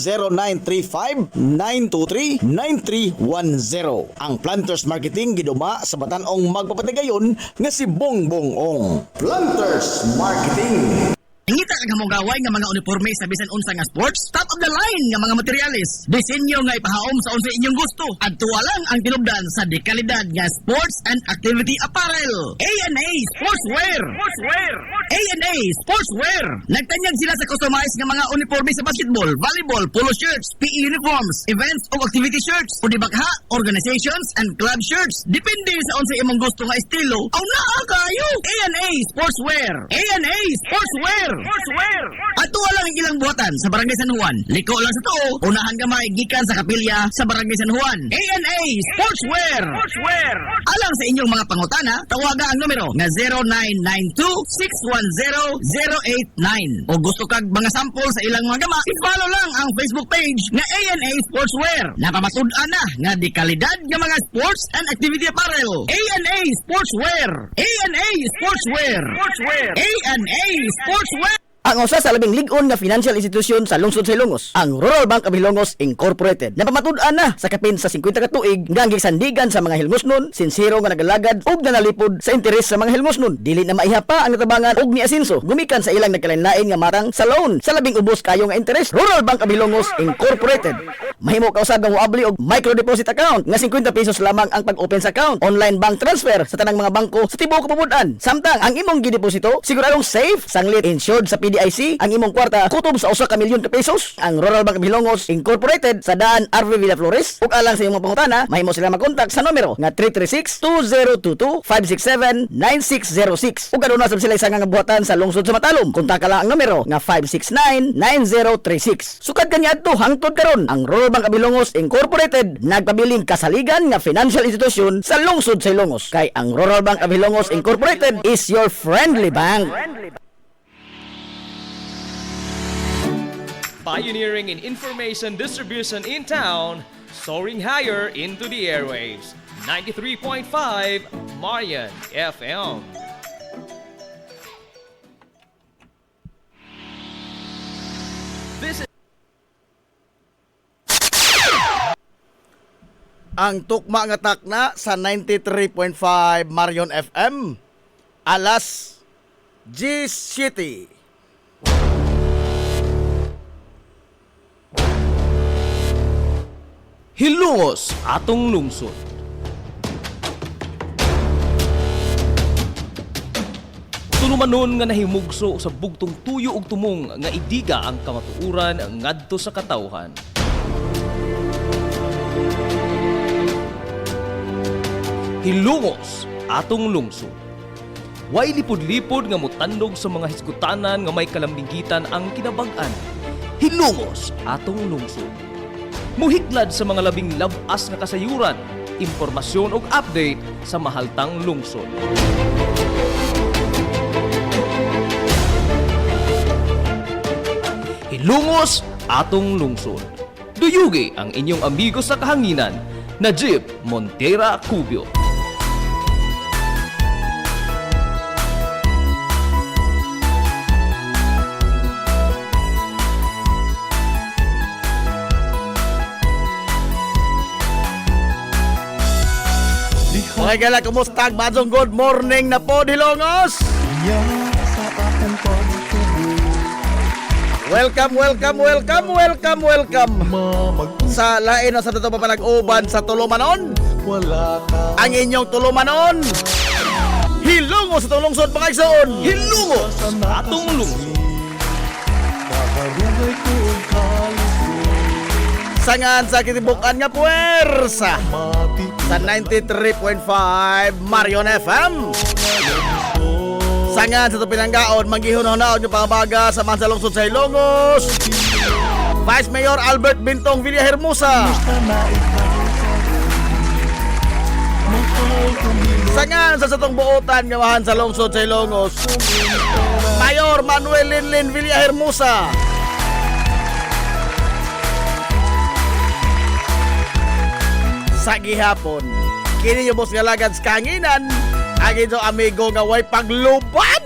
0935-923-9310. Ang Planters Marketing giduma sa Batanong magpapatigayon nga si Bongbong Ong. Planters Marketing. Ngita kang hamugaway nga mga uniforme sa bisan unsa nga sports, top of the line nga mga materyales. Disenyo nga ipahaom sa unsa inyong gusto. Adtuwa lang ang tinubdan sa dekalidad nga sports and activity apparel. A&A Sportswear. A&A Sportswear. Nagtanyag sila sa customized nga mga uniforme sa basketball, volleyball, polo shirts, PE uniforms, events o activity shirts, o di bakha, organizations and club shirts. Depende sa unsa imong gusto nga estilo. Aw naa kayo. A&A Sportswear. A&A Sportswear. Ato lang ang ilang buhatan sa Barangay San Juan. Liko lang sa to, unahan gamay gikan sa kapilya sa Barangay San Juan. ANA Sportswear. Alang sa inyong mga pangutana, tawaga ang numero nga 0992-610-089. O gusto kag mga sample sa ilang mga gama, i-follow lang ang Facebook page nga ANA Sportswear. Napamatud-an na nga di kalidad nga mga sports and activity apparel. ANA Sportswear. ANA Sportswear. ANA Sportswear. Ang usa sa labing lig-on nga financial institution sa lungsod sa Ilongos, ang Rural Bank of Ilongos Incorporated. Napamatud-an na sa kapin sa 50 ka tuig nga gisandigan sa mga hilmosnon, sinsero nga nagalagad ug nanalipod sa interes sa mga hilmosnon. Dili na maihapa ang natabangan ug niasinso gumikan sa ilang nagkalain-lain nga matang sa loan sa labing ubos kayo nga interes. Rural Bank of Ilongos Incorporated. Mahimo ka usab nga moabli og micro deposit account nga 50 pesos lamang ang pag-open sa account. Online bank transfer sa tanang mga bangko sa tibuok kapubudan. Samtang ang imong gideposito siguradong safe, sanglit insured sa PDIC ang imong kwarta kutob sa 1 ka milyon ka pesos. Ang Rural Bank of Ilongos Incorporated sa daan RV Villa Flores ug alang sa imong pangutana mahimo sila mag-contact sa numero nga 336-2022-567-9606 ug aduna sab sila isang nga buhatan sa lungsod sa Matalom. Kontak lang ang numero nga 569-9036. Sukad kaniadto hangtod karon ang Rural Bank of Ilongos Incorporated nagpabiling kasaligan nga financial institution sa lungsod sa Ilongos. Kay ang Rural Bank of Ilongos Incorporated is your friendly bank. Pioneering in information distribution in town, soaring higher into the airwaves. 93.5 Marian FM. This is Ang tukma nga takna sa 93.5 Marion FM alas G City. Hilongos atong lungsod. Tulumanon nga nahimugso sa bugtong tuyo ug tumong nga idiga ang kamatuuran ngadto sa katawhan. Hilongos atong lungsod. Way lipod-lipod nga mutandog sa mga hisgutanan nga may kalambigitan ang kinabag-an. Hilongos atong lungsod. Muhiklad sa mga labing labas nga kasayuran, impormasyon ug update sa mahaltang lungsod. Hilongos atong lungsod. Duyugi ang inyong amigo sa kahanginan, Najib Montera Cubio. Okay gala, kumusta? Badong good morning na po, Hilongos! Welcome sa lain o sa totoo pa panag-uban sa Tulumanon. Ang inyong Tulumanon, Hilongos sa tulungsod mga igsoon. Hilongos atong lungsod. Sangan sa kitibukan nga puwersa sa 93.5 Marion FM. Sangan sa pinanggaon, manggihon-honaon yung pangabaga sa mga lungsod sa Hilongos. Vice Mayor Albert Bintong Villahermosa. Sangan sa satong buotan ngawahan sa lungsod sa Hilongos, Mayor Manuel Linlin Villahermosa. Sa gihapon, kini yung boss nga lagad sa kanginan, ang inyong amigo nga way paglupad,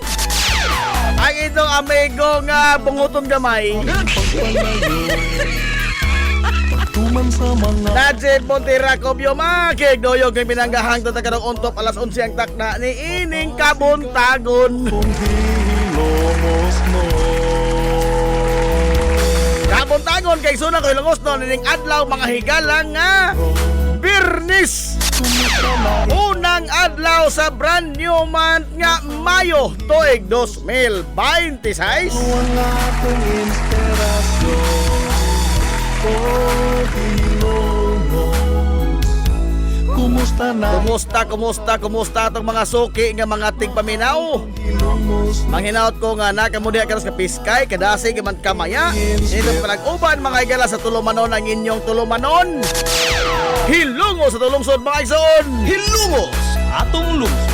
ang inyong amigo nga bunguton gamay, Najib Montera Cubio, makigdoyog ng pinanggahang tatagarong untop alas 11 ang takna ni ining kabuntagon. Kabuntagon kay suna ko Hilongos no, nining adlaw mga higalang nga Birnis, unang adlaw sa brand new month nga Mayo tuig 2026. Kumusta na Kumusta itong mga suki nga mga tigpaminaw? Manghinaot ko nga nakamudi ka sa piskay, kadasi man kamaya. Ito panag-uban mga igala sa tulumanon ang inyong tulumanon. Hilungo sa tulungsod mga igsoon! Hilungos atong lungsod.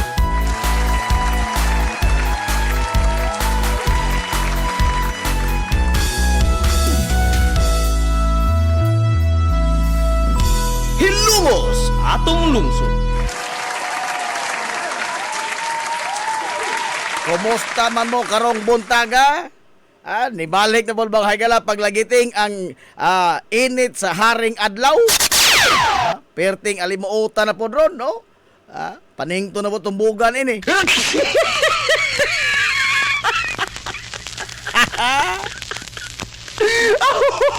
Hilungos atong lungsod. Kumusta man mo karong buntaga? Nibalik na po bang higala paglagiting ang init sa haring adlaw? Perting alimuota na po ron, no? Paningto na po tumbugan ini.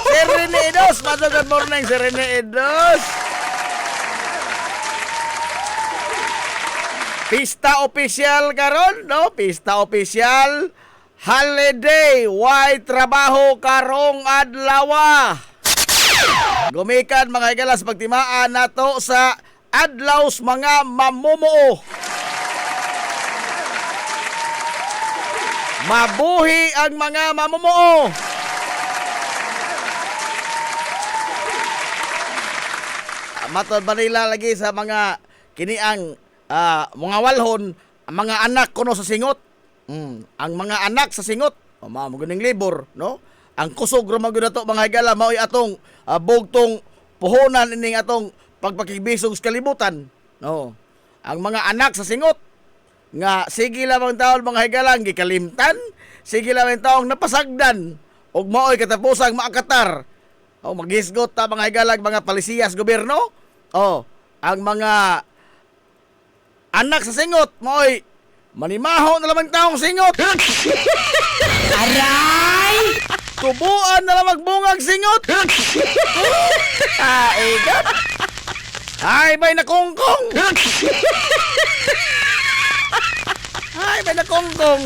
Serenidos! Good morning, Serenidos! Pista opisyal karon, no? Pista opisyal. Holiday, why trabaho karong adlaw? Gumikan mga igalas pagtimaan nato sa adlaws mga mamumuo. Mabuhi ang mga mamumuo. Matod ba nila lagi sa mga kiniang mga walhon, ang mga anak kuno sa singot. Ang mga anak sa singot, maguning libor, no? Ang kusog ramagud nato mga higala mao'y atong bugtong puhunan ining atong pagpakibisog sa kalibutan, no? Ang mga anak sa singot nga sige lamang taon mga higalang gikalimtan, sige lamang taong napasagdan ug mao'y katapusang maakatar. Maghisgot ta mga higalang mga palisiyas gobyerno. Ang mga anak sa singot mo'y manimaho na lamang taong singot. Aray! Tubuan na lamang bungag singot. Igat. Ay, may nakongkong. Ay, may nakongkong.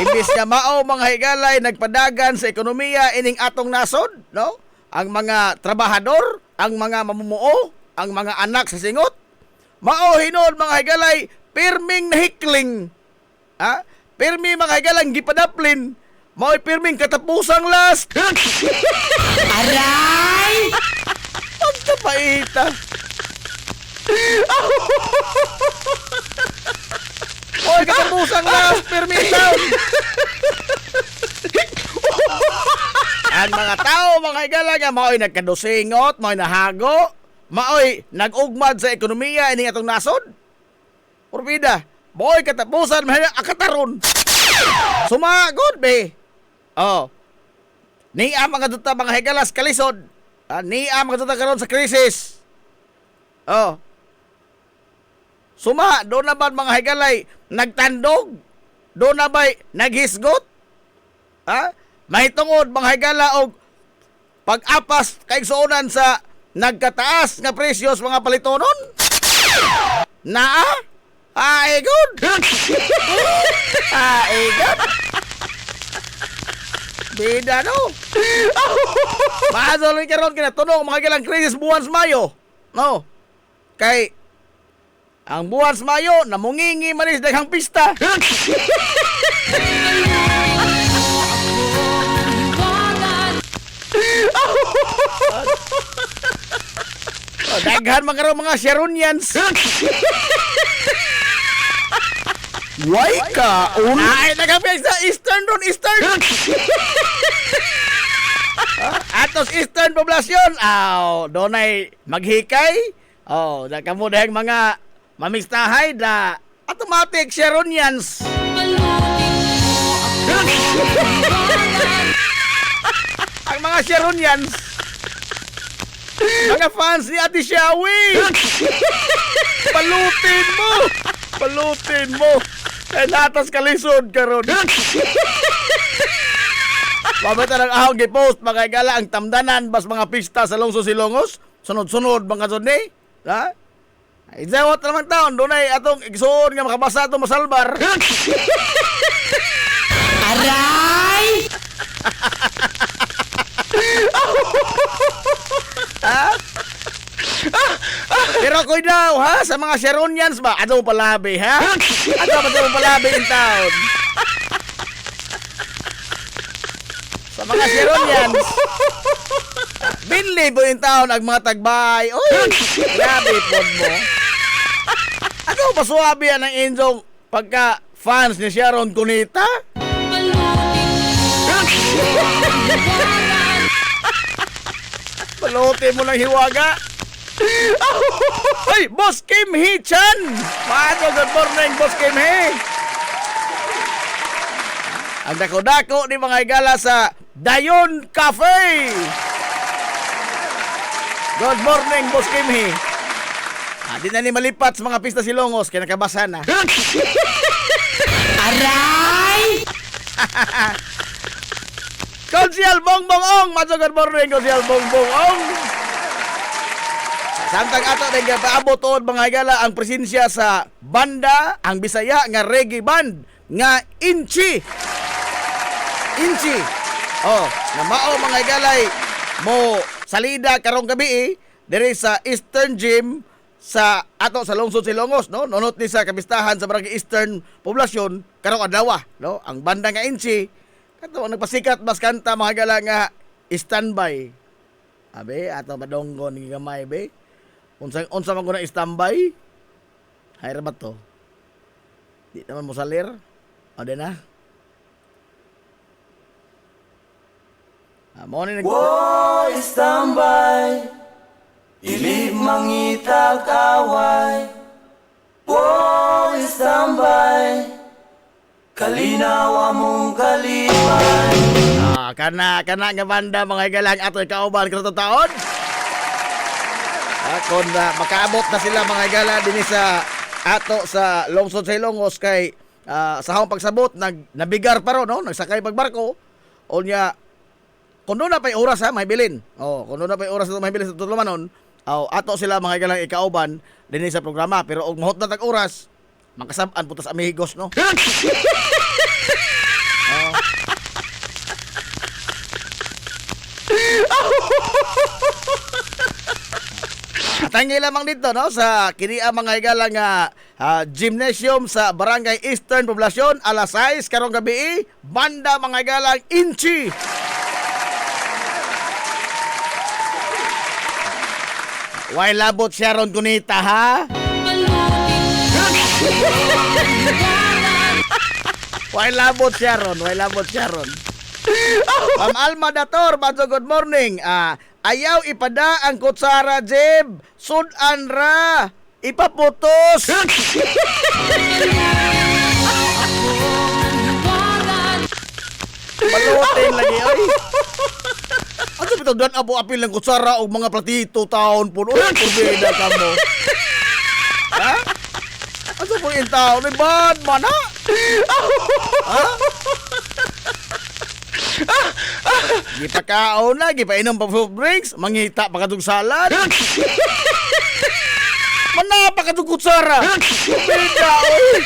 Imbis nga mao mga higalay nagpadagan sa ekonomiya ining atong nasod, no? Ang mga trabahador, ang mga mamumuo, ang mga anak sa singot, mao hinod mga higalay pirming nahikling. Pirmi mga higalang gipadaplin, mao'y pirming katapusang last. Aray! Pagkapaita. Oy, katapusang last, pirmi down. Ang mga tao mga higalang mao'y nagkadusingot, mao'y nahago, mao'y nag-ugmad sa ekonomiya ining atong nasod. Orbida, mao'y katapusan mahina akataron. Sumagod be. Niya mga duta mga higalas kalisod. Niya mga duta karon sa krisis. Doon na ba mga higalay nagtandog? Doon na ba naghisgot? Mahitungod mga higala og pag-apas kaigsuonan sa nagkataas nga presyos mga palitonon? Naa? Ay, good! Ay, good! Bida, no? Maadol ka ron kinatunog mga higalang krisis buwan sa Mayo. No? Kay ang buwan sa Mayo, namungingi manis daghang pista. Daghan mga Sharonians. Why ka? Ay, nagapiyag sa Eastern ron, Eastern. Atos Eastern poblasyon, doon ay maghikay. Nakamo dahil mga mamistahay na automatic Sharonians. Ang mga Sharonians, mga fans ni Ate Shawi. Palutin mo. Eh, natas kalisod ka ron. Mabata ng ahong gipost, mga igala, ang tamdanan, bas mga pista sa Lungsod Silongos. Sunod-sunod, mga sunod ha? Izawat naman taon, doon ay atong igsoon nga makabasa itong masalbar. Aray! Ha? Pero koy daw ha sa mga Sharonians ba ato mo palabi ha? Ato mo palabi in town. Sa mga Sharonians. Binli po in town ang mga tagbay. Uy, grabe po mo. Ato pasuwabi yan ng Enzo pagka fans ni Sharon Cunita. Palote mo ng hiwaga. Ay, Boss Kim Hee-chan! Good morning, Boss Kim Hee! Ang dako-dako ni mga igala sa Dayon Cafe! Good morning, Boss Kim Hee! Di na ni malipat sa mga pista silongos, kaya nakabasa na. Aray! Konsyal Bongbong Ong! Good morning, Konsyal Bongbong Ong! Samtang ato na paabot od mga higala ang presensya sa banda ang Bisaya nga reggae band nga Inchi. Inchi. Oh, na mao mga higalay mo salida karong gabi diri sa Eastern Gym sa ato sa lungsod Silongos, no? Nunot ni sa kapistahan sa barangay Eastern Poblasyon karong adlaw, no? Ang banda nga Inchi kato nagpasikat mas kanta mga higala nga standby. Abe ato madonggon ni gamay be. Unsa man ko na standby? Hayra ba to? Di naman mo salir. O din na. Mo ni Woy, standby, ili mangitag away. Woy, standby, kalinaw among kalipay. kana nga banda mga higalang ato kauban karong taon. Kung makaabot na sila mga higala din sa ato sa lungsod sa Ilongos kay sa hawang pagsabot nabigar pa ro no nagsakay pagbarko unya kung doon na pa'y oras ha may bilin kung doon na pa'y oras na may bilin sa tutulumanon ato sila mga higala ikauban din sa programa pero og mahot na tag oras makasab-an putas amigos no. Tangi lamang dito no sa kini mga higala nga gymnasium sa barangay Eastern Poblasyon alas 6 karong gabi banda mga higala Inchi. Way labot Sharon Cunita ha. Way labot Sharon, way labot Sharon. Ma'am Alma Dator, good morning. Ayaw ipada ang kutsara, Jeb. Sudan ra. Ipaputos. Malutin lagi, ay. Ano bitaw dan abo apil ng kutsara o mga platito taon po. Uy, purbeda ka mo. Ha? Ano po yung taon? Ay, bad man, ha? Ha? Gipakaon na, gipainom pa fruit drinks, mangita pa katong salad. Manapa katong kutsara. Bida, oy.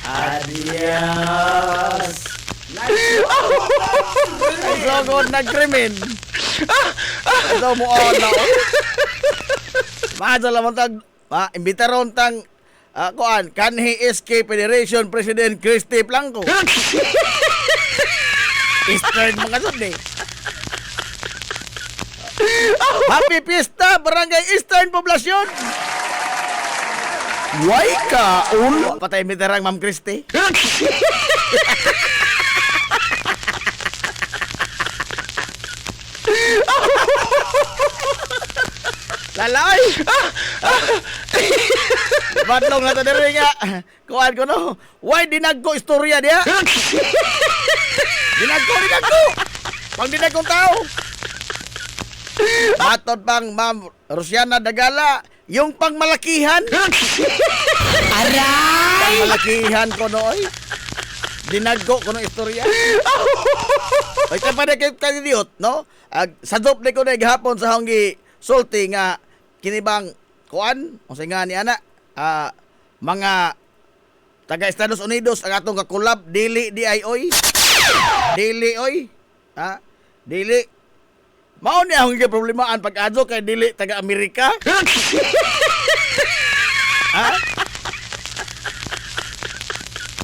Adios. Ay, sogod nagkrimen. Ito mo na, oy. Maadso lamang tag, imbitaron tang, kuan, Kanhi SK Federation President Christy Blanco. Eastern mga sud eh. Happy Fiesta Barangay Eastern Poblasyon. Way kaon! Patay mitarang Ma'am Christy. Lalay! Batlong na to diri nga. Kuan ko no. Why dinagko istorya dia? Dinagko. Pang dinagkong tao. Matod pang Ma'am Rosiana Dagala, yung pangmalakihan. Aray! Pangmalakihan ko nooy. Dinagko ko no istorya. Ay kapag kandiot, no? Sa doble ko na gihapon sa hanggi sulti nga kinibang kuan o nga ni ana mga taga Estados Unidos ang atong kakulab dili di ay oy. Dili oy. Ha? Dili. Mao ni akong giproblemahan pag adto kay dili taga Amerika. Ha?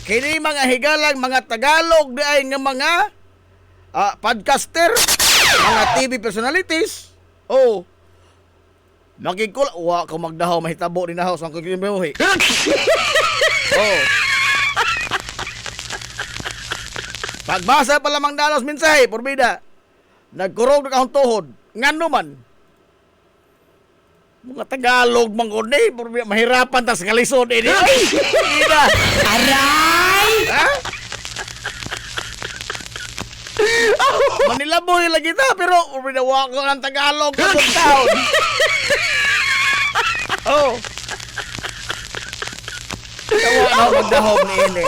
Kini mga higalang mga Tagalog di ay nga mga podcaster, mga TV personalities. Oh. Makikul wa ko magdahaw mahitabo ni nahaw sa kagimimuhi. Oh. Pagbasa pa lamang dalos mensahe, porbida. Nagkurog na kahong tuhod. Ngano man. Mga Tagalog man ko ni, porbida mahirapan ta sa kalisod ini. Ay, porbida. Aray! Ha? Manilaboy lagi ta pero porbida wa ko ang Tagalog sa taon. Oh. Kawa na magdahom ni ini.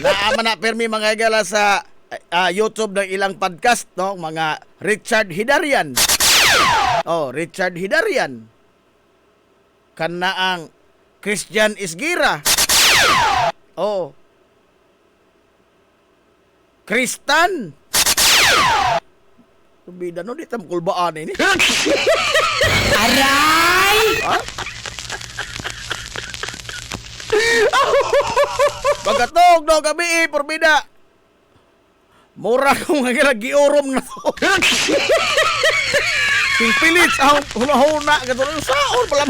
Naaman na permi mga igala sa YouTube ng ilang podcast, no? Mga Richard Hidarian. Oh, Richard Hidarian. Kana ang Christian Isgira. Oh. Kristan. Bida no, di tam kulbaan ini. Aray! Ha? Pagkatog daw gabi, porbida. Mura kong nga giurom na to. King pilit sa huna-huna. Katulad saon pala.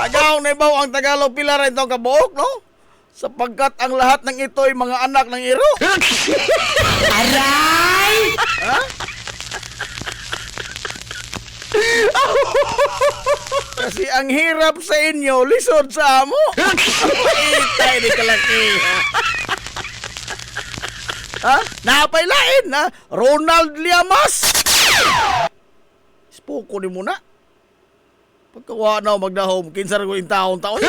Agaw na ibaw ang Tagalog pila rin itong kabuok, no? Sapagkat ang lahat ng ito ay mga anak ng iro. Aray! Ha? Kasi ang hirap sa inyo, lisod sa amo. Itay ni kalaki. Ha? Napailain, ha? Ronald Llamas. Spoko ni muna. Pagkawa na magdahom, kinsar ko yung taon-taon.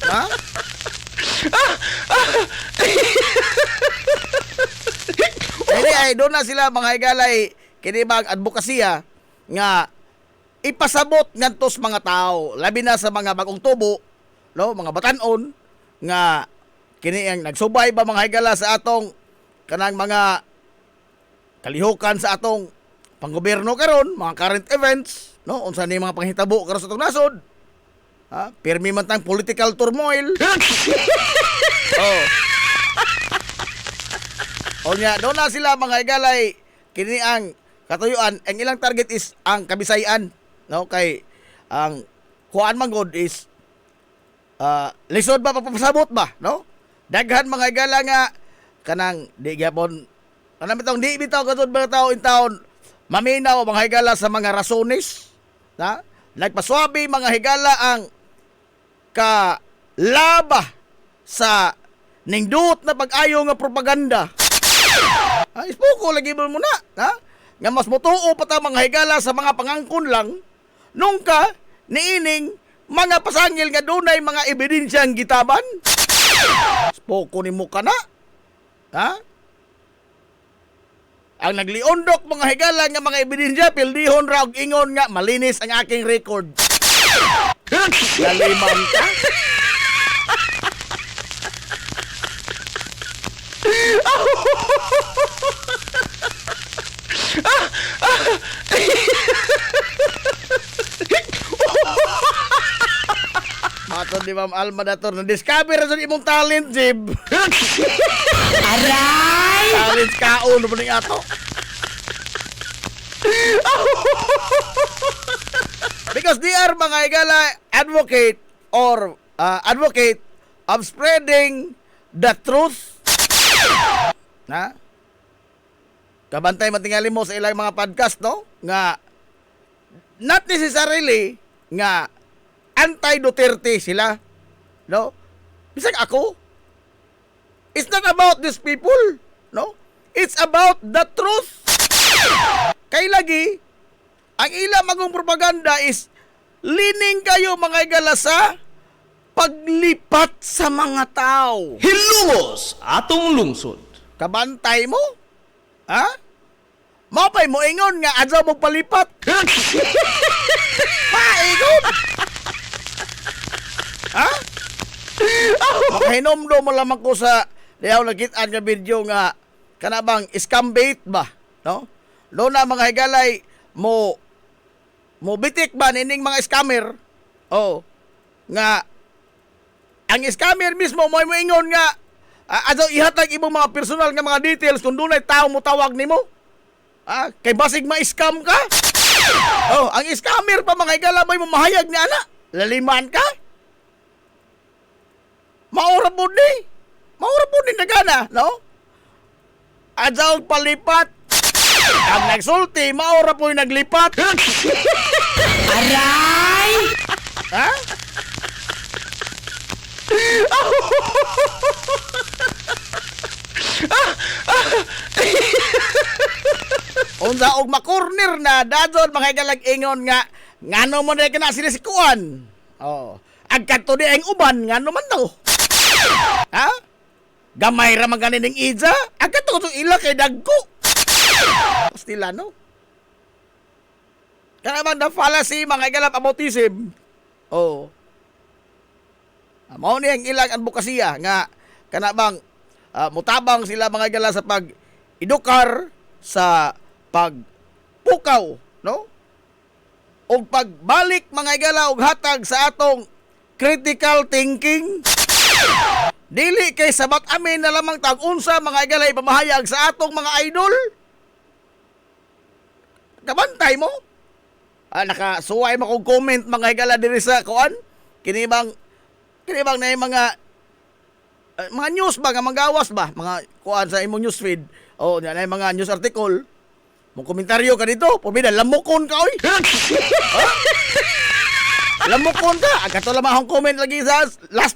Ha? Hindi ay doon na sila mga higalay kinibag advokasya nga ipasabot ngantos mga tao labi na sa mga bagong tubo, no, mga batanon nga kini ang nagsubay ba mga higala sa atong kanang mga kalihukan sa atong panggobyerno karon, mga current events, no, unsa ni mga panghitabo karon sa atong nasod. Ha? Pirmi man tang political turmoil. Oh. Onya, doon na sila mga igalay kini ang katuyuan, ang ilang target is ang Kabisayan, no, kay ang kuan man god is lisod ba papasabot ba, no? Daghan mga igala nga kanang di gyapon kanang bitong di bitaw katud mga tao in taon maminaw mga higala sa mga rasones, na nagpaswabi mga higala ang kalaba sa nindot na pag-ayo nga propaganda. Ay, ispoko lagi mo muna, ha? Nga mas mutuo pa ta mga higala sa mga pangangkon lang nung ka niining mga pasangil nga dunay mga ebidensyang gitaban. Ispoko ni mo ka na, ha? Ang nagliondok mga higala nga mga ebidensya pildihon ra og ingon nga malinis ang aking record. Lalimang ka? Matod ni Ma'am Alma dator na discover sa imong talent, Jib. Aray! Talent kaon mo ning ato. Because they are mga igala advocate or advocate of spreading the truth. Na? Kabantay matingali mo sa ilang mga podcast, no? Nga not necessarily nga anti-Duterte sila, no? Bisag ako, it's not about these people, no? It's about the truth. Kay lagi, ang ilang magong propaganda is lining kayo mga igala sa paglipat sa mga tao. Hilungos atong lungsod. Kabantay mo? Ha? Mapay mo ingon nga adlaw mo palipat. mahinomdo mo lamang ko sa diyaw nakitaan nga video nga kanabang scam bait ba, no? Do na mga higalay mo bitik ba nining mga scammer? Oh, nga ang scammer mismo mo ingon nga adto ihatag imong mga personal nga mga details kung dunay tawo mo tawag nimo. Kay basig ma-scam ka. Oh, ang scammer pa mga higala may mamahayag ni ana. Laliman ka? Maura po ni nagana, no? Adyaw palipat. Ang nagsulti, maura po yung naglipat. Aray! Ha? Unsa og makorner na dadon mga galag ingon nga ngano mo na kana sila si Kuan. Oh, agkanto di ang uban ngano man to. Ha? Gamay ra man ganing ija, agkanto to ila kay dagko. Pastila no. Kana man da fallacy mga galap amotism. Oh. Mao ni ang ilang advokasya nga kana bang mutabang sila mga gala sa pag edukar sa pagpukaw, no? O pagbalik mga igala og hatag sa atong critical thinking. Dili kay sabat amin na lamang tag-unsa mga igala ipamahayag sa atong mga idol. Kabantay mo? Nakasuway mo kong comment mga igala diri sa kuan. Kini bang na yung mga news ba, nga manggawas ba, mga kuan sa imong newsfeed. O, na yung mga news article. Mong komentaryo ka dito, pumida, lamukon ka, oy! Lamukon ka! Agato lamang akong comment lagi sa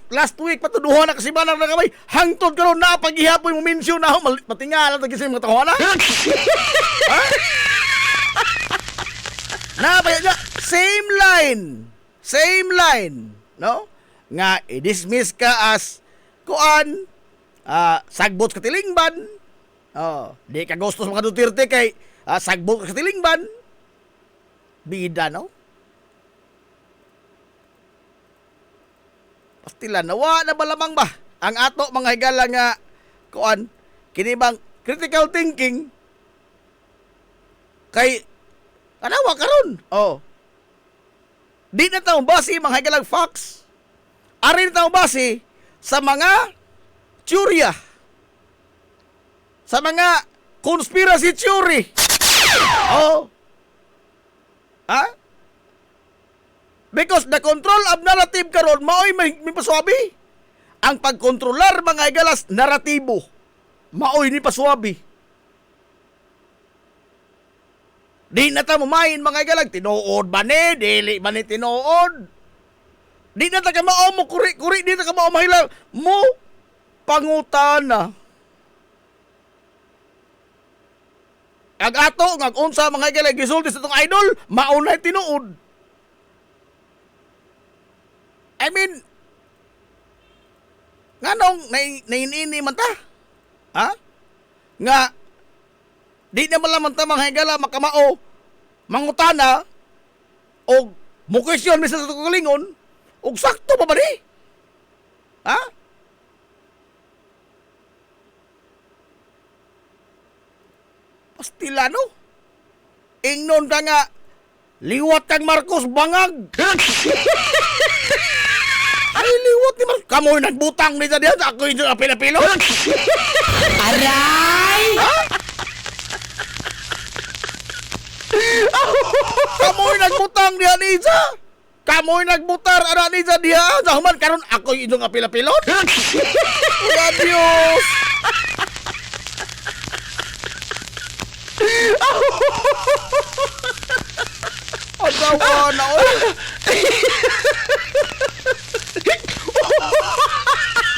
last week, patuduhan na kasi ba na kamay, hangtod ka ron na, pag-ihapoy mo mensyon na ako, matingalan na kasi mga tawa na. Same line, no? Nga, i-dismiss ka as kuan, sagbot ka tilingban. Di ka gusto sa mga Duterte kay sagbot ka tilingban. Bida, no? Pastila, nawa na ba lamang ba? Ang ato mga higala nga, kuan, kinibang critical thinking, kay, kanawa ka ron. Di na taong basi mga higalang facts. Arin taong basi sa mga teorya, sa mga conspiracy theory. Because the control of narrative karon maoy may paswabi. Ang pagkontrolar mga igalas naratibo maoy ni paswabi. Di na ta mamahin mga igalag tinuod ba ni dili ba ni tinuod. Di na ta ka mao mo kuri di na ka mao mahilang mo pangutana. Ang ato nga unsa mga igalag gisulti sa tong idol maunay tinuod. I mean, nganong nainini man ta? Nga, di na malaman ta mga higala makamao, mangutana, o mukisyon misa sa tukalingon, o sakto pa ba di? Pastilano? Ingnon ka nga, liwat kang Marcos bangag. Ay, liwat ni Marcos. Kamoy nagbutang ni diyan. Ako yung apil-apilo. Aray! Kamoy nagbutang diyan, Iza. Kamoy nagbutar, ana Iza diyan. Zahuman karon ako yung inyong apil-apilon. Wala Diyos. Asawa na, oy.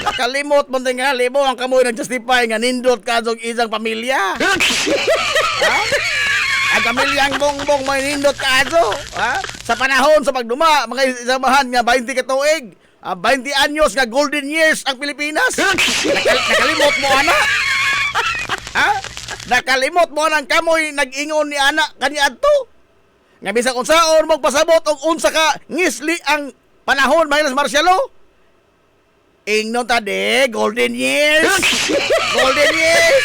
Nakalimot mo din nga, libo ang kamoy nag-justify nga nindot ka sa isang pamilya. Ang pamilyang bongbong may nindot ka sa panahon sa pagduma, mga isamahan nga 20 katuig, 20 anyos nga golden years ang Pilipinas. Nakalimot mo, ana? Nakalimot mo ang kamoy nag-ingon ni ana kanya adto. Nga bisag unsaon magpasabot og unsa ka ngisli ang panahon Mahilas Marcialo. Ingnon ta de, golden years. Golden years.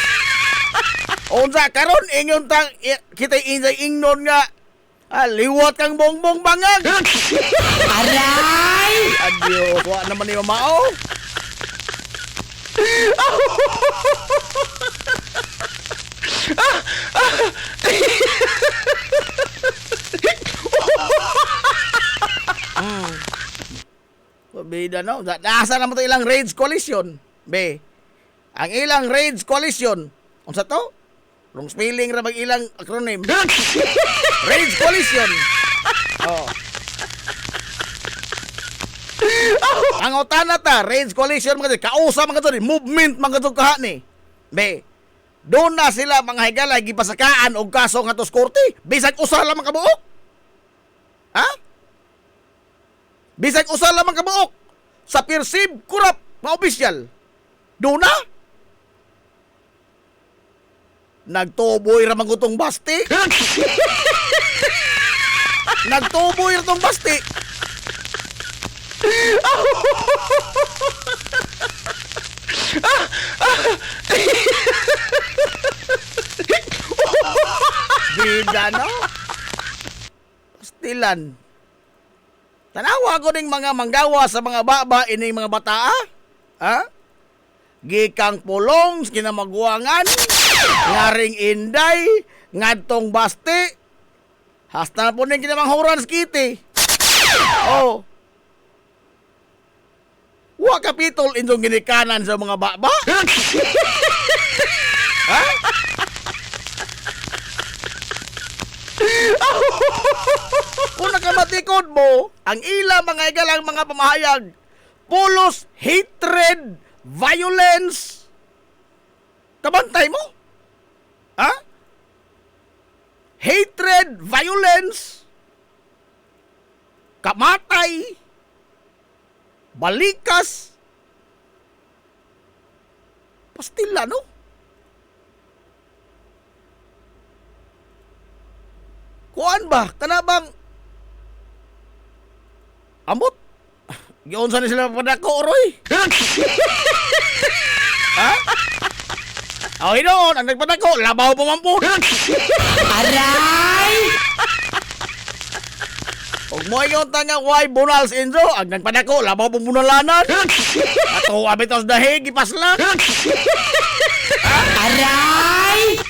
Unsa karon ingon ta kita ingnon nga liwat kang bongbong bangag. Aray! Adios, wa naman ni mamao. Bida no, nasa naman to ilang raids coalition. Be, ang ilang raids coalition, unsa to? Wrong spelling ra bang ilang acronym. Raids coalition. Oh. Ang utana ta, raids coalition mga kausa mga to, movement mga to kaha ni. Be, doon na sila mga higala gipasakaan og kaso nga tos korte, bisag usa lang makabuok. Ha? Bisag usa lang makabuok sa perceived corrupt na opisyal. Doon na? Nagtuboy ra magutong basti. Nagtuboy ra tong basti. Bida no? Pastilan. Tanawa ko ning mga manggawa sa mga baba ining mga bata. Ha? Gikang pulong kinamagwangan, ngaring inday, ngadtong basti. Hasta na po ning kinamanghuran sa kiti. Oh. Wa kapitol indong ginikanan sa mga baba. Ha? Kung nakamatikod mo, ang ila mga igalang mga pamahayag, pulos, hatred, violence. Kabantay mo? Ha? Hatred, violence, kamatay, balikas, pastila, no? Kuan ba? Kanabang ambot? Giyon sa ni sila padako, Roy? Ha? Okay noon, ang nagpadako, labaw pamampun. Aray! Huwag mo yung tanga why bunals inzo, ang nagpadako, labaw pumunalanan. Ato, abitos dahig, ipasla. Aray!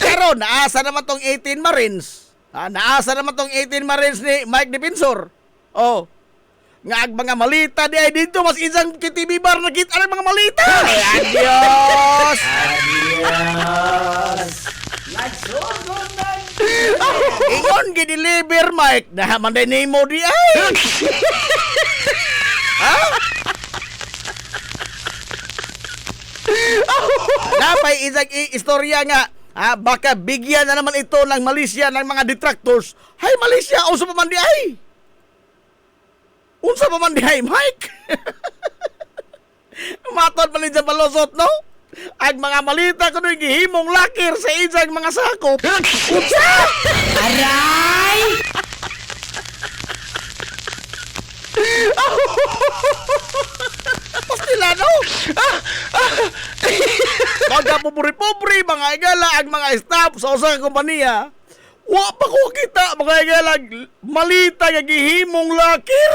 Pero naasa naman tong 18 Marines. Naasa naman tong 18 Marines ni Mike Defensor. Oh. Nga ang mga malita di ay dito mas isang KTV bar nakita ang mga malita. Adios. Adios. Ingon gideliver Mike na manday nimo di ay. Ha? Napay isang istorya nga baka bigyan na naman ito ng Malaysia ng mga detractors. Hay Malaysia, unsa pa man di ay? Unsa pa man di ay, Mike? Matod pa rin dyan palusot, no? Ang mga malita ko nung gihimong lakir sa isang mga sakop. Unsa? Aray! Pastilano? Mga pupuri-pupuri, mga igala, ang mga staff sa usang kompanya. Wa pa ko kita, mga igala, malita nga gihimong lakir.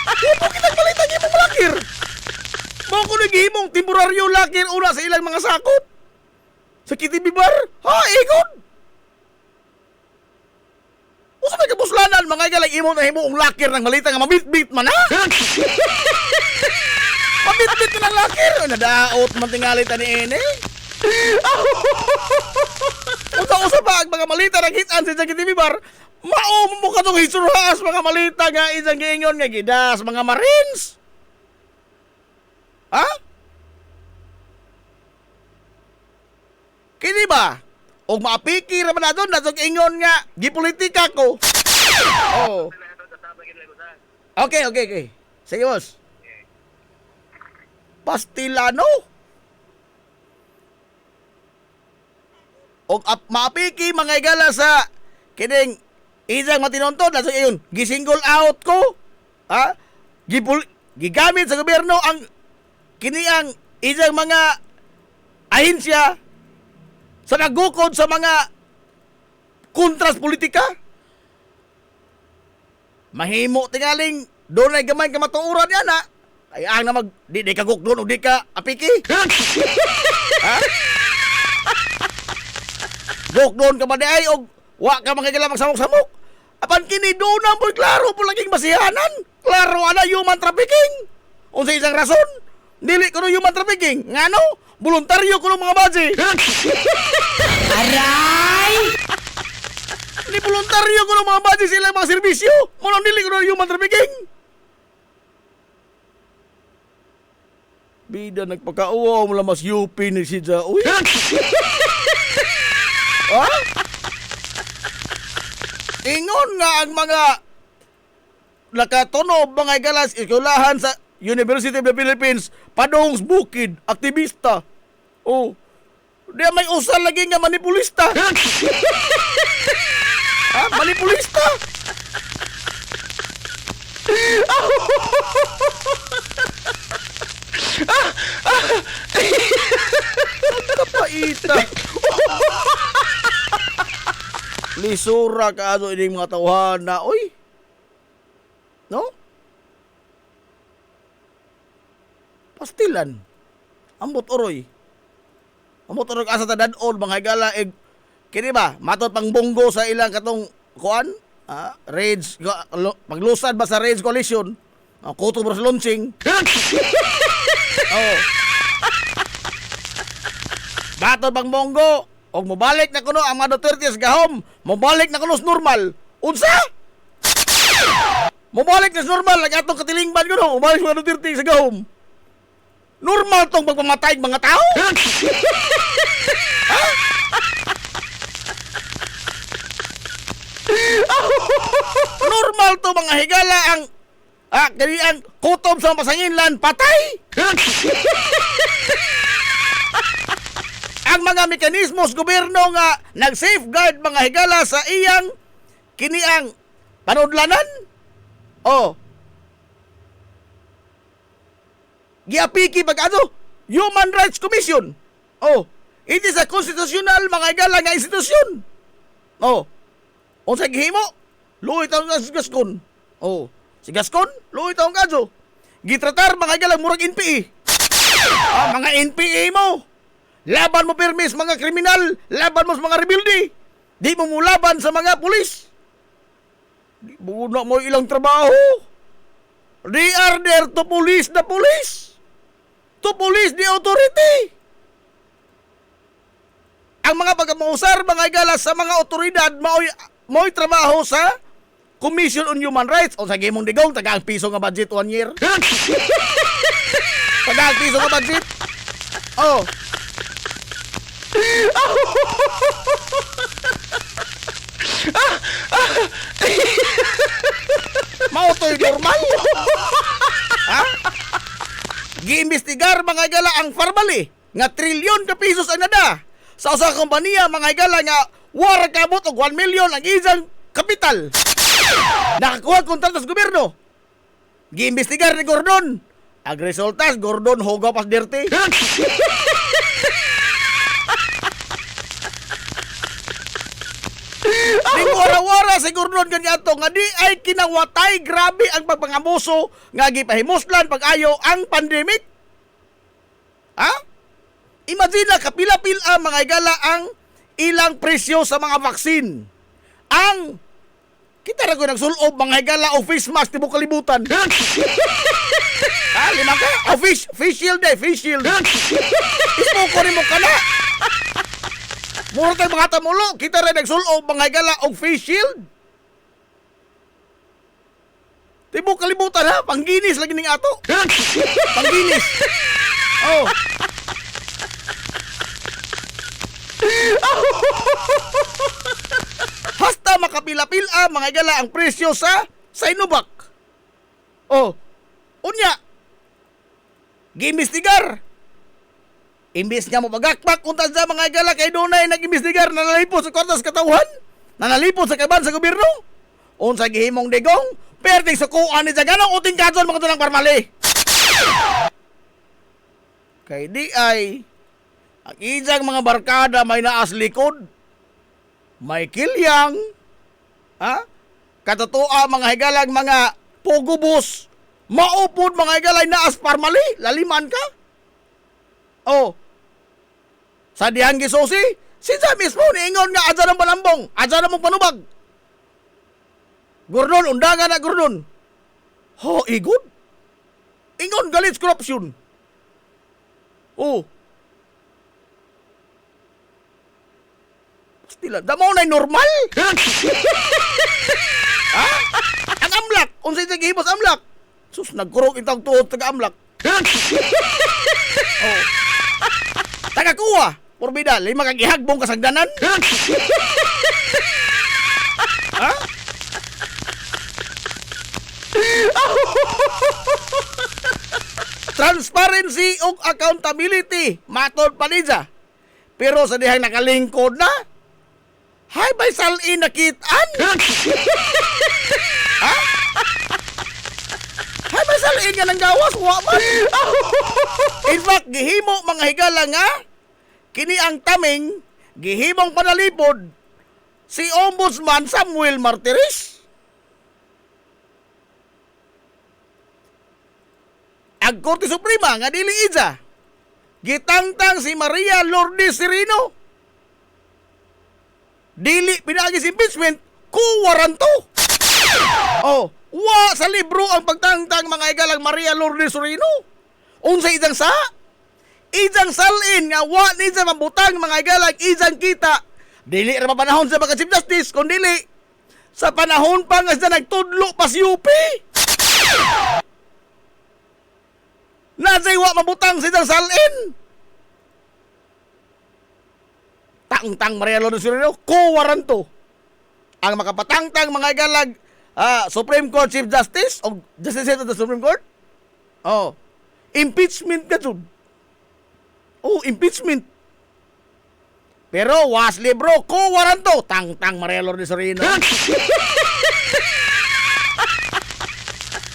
Wa pa kita malita gihimong lakir. Mga ko gihimong temporaryo lakir una sa ilang mga sakop. Sa KTV bar? Ha, ikon? Usa may kapuslanan, mga igala, imong na himong lakir ng malita nga mabit-bit man, ha? Mabit-bit na ng lakir. Nadaot man tingalit ni Ene. Usa pa ang mga malita ng hitan sa KTV bar. Mao mo ka itong hisurhas mga malita nga isang giingon nga gidas mga Marines. Ha? Kini ba? Og maapiki ra man na doon natong ingon nga gipolitika ko. Oh. Okay. Sige, boss. Pastilano? og maapiki mga higala sa kining isang matinontod na so yun gisingle out ko ha gigamit sa gobyerno ang kiniang isang mga ahensya sa nagukod sa mga kontras politika. Mahimo tingaling doon ay gamay ka matuuran yan ha. Ay ang na di ka gukdon o di ka apiki. Ha? Gukdon ka ba di ay o wa ka magkagala magsamok-samok. Apan kini doon na po klaro po laging masihanan. Klaro ana human trafficking. Unsa isang rason? Dili ko no human trafficking. Ngano? Voluntaryo ko ng mga baji. Aray! Ni voluntaryo ko ng mga baji sila mga serbisyo. Muna dili ko ng human trafficking. Bida nagpakauwa mo lang mas yupi ni si Ja. Uy. Ha? Ingon nga ang mga nakatunob mga galas eskwelahan sa University of the Philippines padong bukid, aktivista. Oh. Di may usal lagi nga manipulista. Ha? Manipulista? Kapaita. Lisura ka ano ining mga tawhan na, oy. No? Pastilan. Ambot oroy. Ambot oroy asa ta dadon mga higala kini ba matot pang bonggo sa ilang katong kuan? Raids paglusad ba sa Raids Coalition? Kuto bros launching. Oh. Batot pang bonggo og mobalik na kuno ang mga Duterte sa gahom, mobalik na kuno sa normal. Unsa? Mobalik na sa normal lagi atong katilingban kuno, mobalik sa mga Duterte sa gahom. Normal tong pagpamatay mga tao? Ha? Normal to mga higala ang kani ang kutob sa pasanginlan patay? Ang mga mekanismos gobyerno nga nag-safeguard mga higala sa iyang kiniang panudlanan? Oh. Giapiki pag ano? Human Rights Commission. Oh. It is a constitutional mga higala nga institusyon. Oh. Unsa gihimo? Luoy taon nga si Gascon. Oh. Si Gascon, luoy taon kadyo. Gitratar mga higala murag NPA. Mga NPA mo. Laban mo permis mga kriminal, laban mo sa mga rebelde. Di mo mulaban sa mga pulis. Di mo na mo ilang trabaho. They are there to police the police. To police the authority. Ang mga pagmausar mga higala sa mga otoridad mo'y trabaho sa Commission on Human Rights. O sa gimong digong, tagang piso nga budget 1 year. Tagang piso nga budget. Oh. Mao to'y normal. Ha? Giimbestigar mga higala ang Farmali nga trilyon ka pisos ang nada sa usa ka kompanya mga higala nga war kabot og 1 million ang isang kapital. Nakakuha kontrata sa gobyerno. Giimbestigar ni Gordon. Ang resultas Gordon hogaw pas dirty. Di wara-wara si Gordon kanyato nga di ay kinawatay grabe ang pagpangabuso nga gipahimuslan pag-ayo ang pandemic. Ha? Imagine na kapila-pila mga higala ang ilang presyo sa mga vaksin. Ang kita ra ko nagsulob mga higala o face mask tibo kalibutan. Ha, lima ka? O face shield day, face shield. Ismo ko rin mo kana. Mura tayo mga tamulo, kita rin nagsulob mga higala o face shield. Tibo kalibutan ha, pangginis lagi ning ato. Pangginis. Oh. Hasta makapila-pila mga higala ang presyo sa Sinovac. Oh. Unya. Giimbestigar. Imbis nga mo pagakpak unta sa mga higala kay dunay nag-imbestigar na nalipot sa kwartas katawhan, na nalipot sa kaban sa gobyerno. Unsa gihimong digong, perting sukuan ni Jaganong uting kadson mga tunang parmali. Kay di ay ang ijang mga barkada may naas likod, may kilyang, katotoa mga higalang mga pugubos, maupod mga higalay naas parmali, laliman ka. Oh, sa dihang gisusi, sinsa mismo niingon nga adya ng balambong, adya ng mong panubag. Gordon, undangan na Gordon. Ho, igod. Ingon galit corruption. Oh. Pastila, damo na normal. Ha? Ang amlak, unsay sa gihibos amlak. Sus, nagkurog itang tuod taga-amlak. Oh. Taga-kuha, porbida, lima kang ihagbong kasagdanan. Ha? Transparency ug accountability, matod Paniza. Pero sa dihang nakalingkod na, hay bay salin nakitaan. Ha? Hay bay salin nga nang gawas, wa man. In fact, gihimo mga higala nga, kini ang taming, gihimong panalipod, si Ombudsman Samuel Martires. Ang Korte Suprema nga dili isa, gitangtang si Maria Lourdes Sereno. Dili pinagi si impeachment, kuwaranto. Oh, wa sa libro ang pagtangtang mga igalang Maria Lourdes Sereno. Unsa ijang sa? Ijang salin nga wa ni sa mabutang mga igalang ijang kita. Dili ra panahon sa mga Chief Justice, kundili sa panahon pa nga sa nagtudlo pa si UP. Nasay wa mabutang sa ijang salin. Tangtang Maria Lourdes Sereno, kuwaranto. Ang makapatangtang mga igalag Supreme Court Chief Justice o Justice of the Supreme Court, oh, impeachment ka dun. Oh, impeachment. Pero was libro, kuwaranto. Tangtang Maria Lourdes Sereno.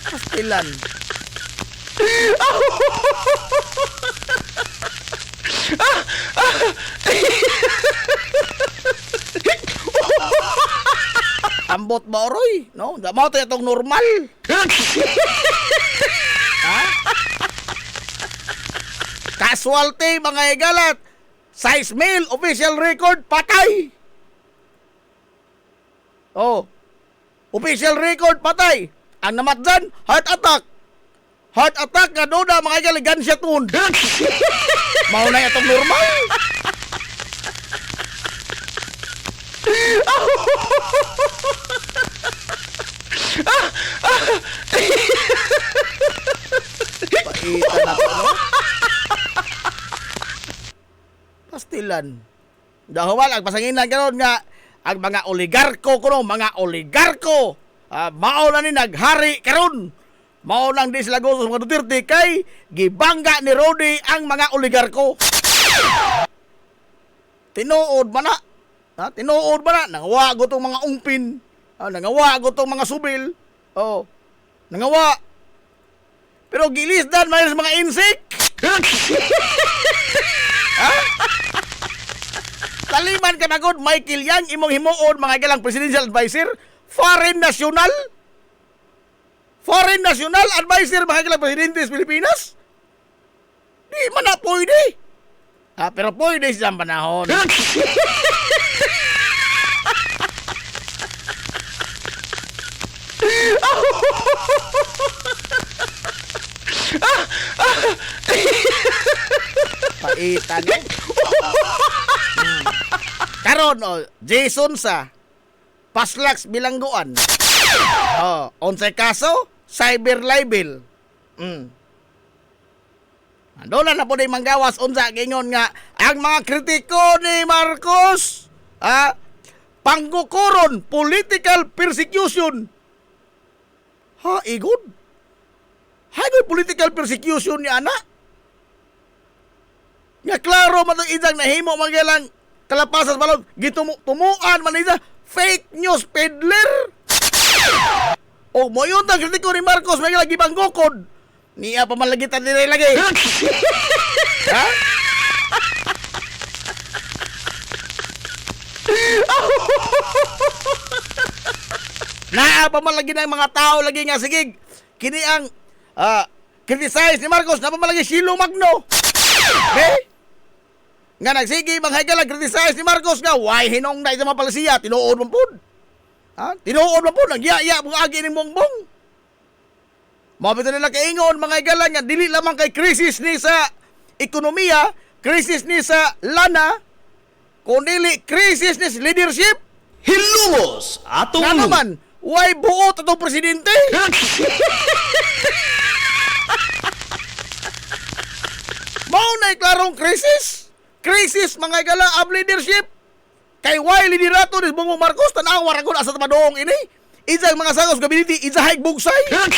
Pastilan. Ambot ba oroy? No, da mo tayo itong normal. Ha? Casualty mga igalat. Size mail, official record, patay. Oh. Official record, patay. Ang namatdan, heart attack. Heart attack nga doon na mga igaligan siya tun. Mauna itong normal. Pakita na ko, no? Pastilan. Dahawal, ang pasanginan karon nga, ang mga oligarko kuno, mga oligarko, mao na ni naghari karon. Mao lang di sila gusto sa mga Duterte kay gibangga ni Rodi ang mga oligarko. Tinuod ba na? Ha? Tinuod ba na? Nangawa ko tong mga ungpin. Nangawa ko tong mga subil. Oh. Nangawa. Pero gilisdan man sa mga insik. Ha? Taliman ka na god, Michael Yang, imong himuon mga galang presidential advisor, foreign national advisor mga galang presidente sa Pilipinas. Di man na pwede. Pero pwede sa panahon. Paitan eh. Karon Jason sa Paslax bilangguan. Onsay kaso cyber libel. Doon na po na manggawas unsa gingon nga ang mga kritiko ni Marcos panggukuron political persecution. Ha, igod? Hagoy political persecution ni ana? Nga klaro man itong isang nahimo magalang kalapasan sa balon. Tumuan man isa fake news peddler. O mo yun ang kritiko ni Marcos may lagi bang gukod. Niya pa malagitan nila lagi. Ha? Naa pa man lagi ng mga tao lagi nga sigig. Kini ang criticize ni Marcos na pa man lagi Silo Magno. Okay? Nga nagsige mga higala criticize ni Marcos nga why hinong na sa mga palisiya tinuod man pud. Ha? Tinuod man pud nagyaya mga agi ni Bongbong. Mabito nila kaingon mga higala nga dili lamang kay krisis ni sa ekonomiya, krisis ni sa lana, kundi krisis ni sa leadership. Hilungos atong Nga naman, why buot atong presidente? Mao na klarong krisis. Krisis mga igala of leadership. Kay why liderato ni Bongbong Marcos tanaw waragon asa tamadong ini. Isang mga sangos gabiniti isahay bugsay. Ha?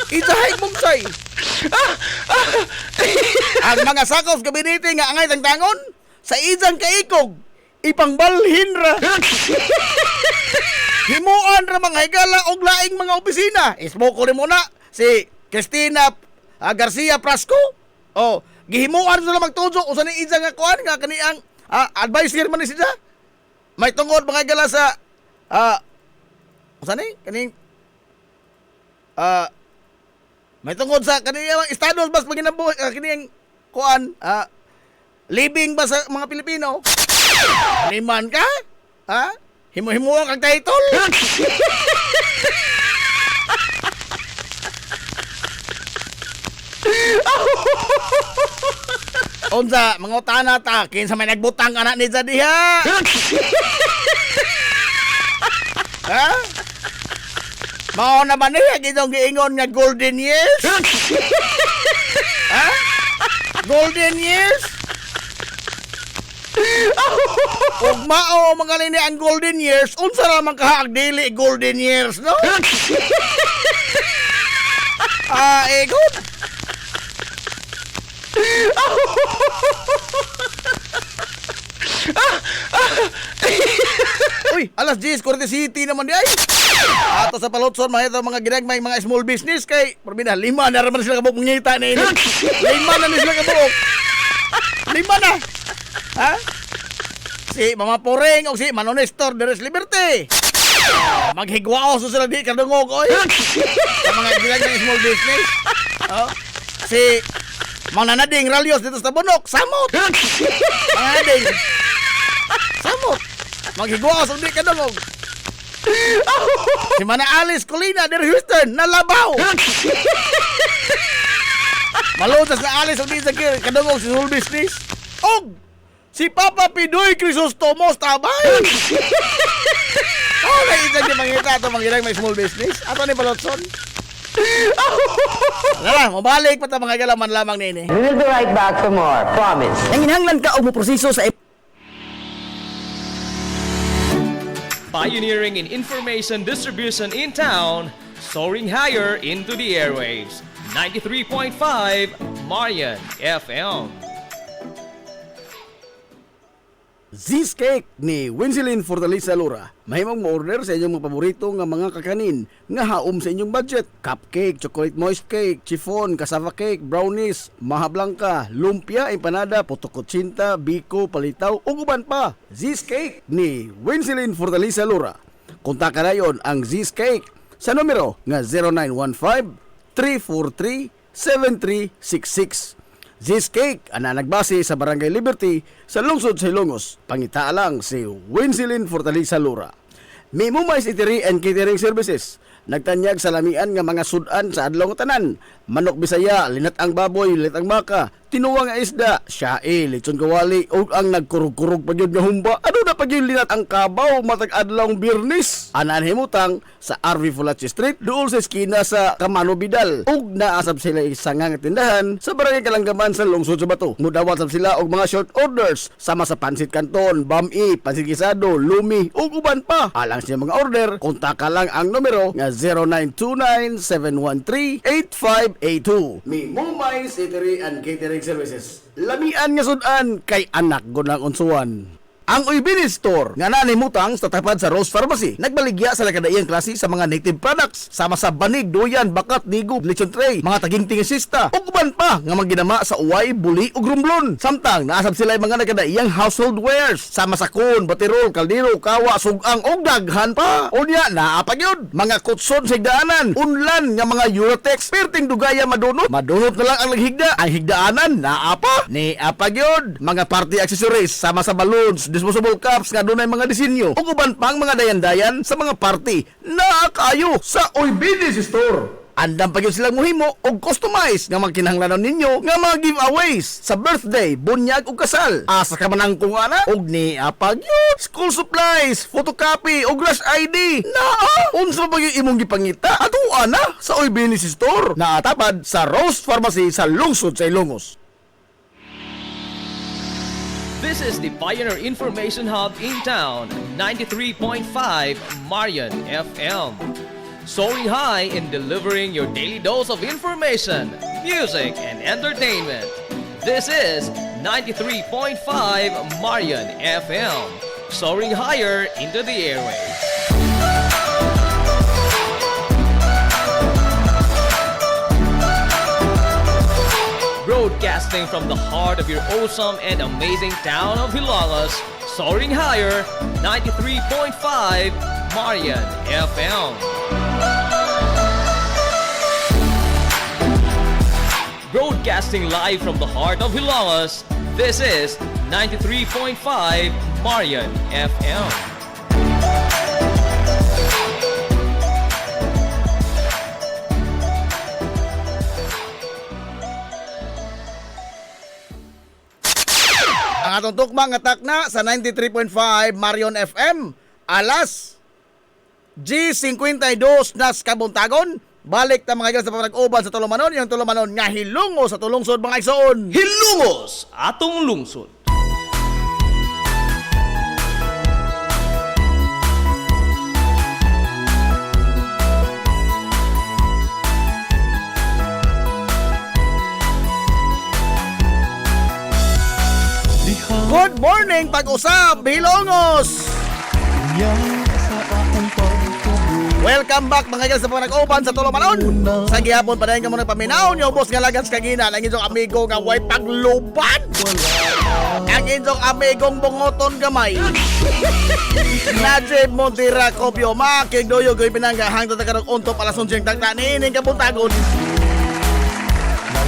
Isahay bugsay. Ang mga sakos gabinete nga angay tangtangon sa isang kaikog ipangbalhin ra. Himuan ra mga higala og laing mga opisina. Ismoko rin muna si Cristina Garcia Prasco. O gihimuan sila magtujo usa ni isang nga kuan nga kaniang advisor man ni siya. May tungod mga higala sa usa ni kaning may tungkol sa kaniyang estados bas paginabuhi kaniyang kuan living ba sa mga Pilipino? Liman ka? Ha? Himo-himo kang title? Unsa mga utana ta kinsa may nagbutang anak ni diha? Ha? Mao naman niya gitong giingon nga golden years? Ha? Golden years? Ug mao mga nini ang golden years, unsa ra man kahaag dili golden years, no? Good. Uy, alas 10:47 naman di ay. Ato sa Palotson, mga ginagmay mga small business kay Parbina, 5 na raman sila kabuk ngita na ini. 5 na sila kabuk. 5 na. Ha? Si Mama Poreng o si Manonestor Deres Liberty. Maghigwao so sila di kadungog oy. Sa mga ginagmay small business. Si Mang Nanading Ralios dito sa Bunok, samot. Mang Nanading. Samot. Maghigwao so di kadungog. Si Mana Alice Colina dari Houston nalabaw. Malutas na Alice ang di sa kadungog si small business. Og si Papa Pidoy Crisostomos tabay. May isang di mangita ito manginang may small business. Ato ni Palotson. Wala, mabalik pa ito mga galaman lamang nini. We'll be right back for more. Promise. Nanginhanglan ka o mo proseso sa Pioneering in information distribution in town, soaring higher into the airwaves. 93.5 Marian FM. Z's Cake ni Winsilin Fortaleza Lura. Mahimong mo-order sa inyong mga paborito nga mga kakanin nga haom sa inyong budget. Cupcake, chocolate moist cake, chiffon, cassava cake, brownies, maha blanca, lumpia, empanada, potokotsinta, biko, palitaw, ug uban pa. Z's Cake ni Winsilin Fortaleza Lura. Kontakan nayon ang Z's Cake sa numero nga 0915-343-7366. Z's Cake ana nagbase sa Barangay Liberty sa lungsod sa Ilongos. Pangita lang si Winsilin Fortaleza Lura. May Mumais Eatery and Catering Services. Nagtanyag sa lamian nga mga sudan sa adlaw nga tanan. Manok Bisaya, linat ang baboy, linat ang baka, tinuwa nga isda, siyae, lechon kawali, o ang nagkurog-kurog pa yun nga humba. Ano na pa yun linat ang kabaw, matag adlawng birnis? Anan himutang sa RV Fulachi Street, doon sa eskina sa Camano Vidal. Ug naasab sila isang nga tindahan sa barangay Kalanggaman sa lungsod sa Bato. Mudawat sab sila og mga short orders sama sa pansit canton, bami, pansit gisado, lumi, ug uban pa. Alang siya mga order, kontak ka lang ang numero nga 0929-713-8582. Mi Mumay Eatery and Catering Services. Lamian nga sudan kay anak gunang unsuan. Ang Uybini Store nga nanimutang sa tapat sa Rose Pharmacy nagbaligya sa lakadaiyang klase sa mga native products sama sa banig, duyan, bakat, digo, lechon tray, mga taginting sista ug uban pa nga maginama sa uway, buli ug rumblon. Samtang naasab sila mga nakadaiyang household wares sama sa kun, batirol, kaldero, kawa, sugang ug daghan pa. Unya naa pa gyud mga kutson sa higdaanan, unlan nga mga Eurotex perting dugaya madunot na lang ang naghigda. Ang higdaanan naa pa ni apa gyud mga party accessories sama sa balloons, disposable cups nga dunay mga disenyo ug uban pang mga dayan-dayan sa mga party na kayo sa Uybini Store. Andam pa gyud silang mohimo og customize nga magkinahanglanon ninyo nga mga giveaways sa birthday, bunyag ug kasal. Asa ka man ang kung ana og ni apag yun, school supplies, photocopy ug rush ID. Naa, unsa ba gyud imong gipangita? Ato ana sa Uybini Store. Naatapad sa Rose Pharmacy sa lungsod sa Ilongos. This is the Pioneer Information Hub in town, 93.5 Marian FM. Soaring high in delivering your daily dose of information, music, and entertainment. This is 93.5 Marian FM. Soaring higher into the airwaves. Broadcasting from the heart of your awesome and amazing town of Hilalas, soaring higher, 93.5 Marian FM. Broadcasting live from the heart of Hilalas, this is 93.5 Marian FM. Ang atong tukmang atak na sa 93.5 Marion FM, alas G52 nas kabuntagon. Balik ta mga iglesia sa pamag-uban sa Tulumanon, yung Tulumanon nga hilungo sa tulungsod mga igsoon. Hilungos atong lungsod. Good morning, pag-usap, Hilongos! Welcome back mga iglesia sa pamag-uban sa Tulumanon. Sa gihapon pa rin ka muna paminaw niyo, boss nga lagans kagina, ang inyong amigo nga way pagluban. Ang inyong amigong bungoton gamay. Najib Montira Kopyo, makigdoyo goy pinangga hangtod na karong untop alas 11 tagtanining kabuntagon.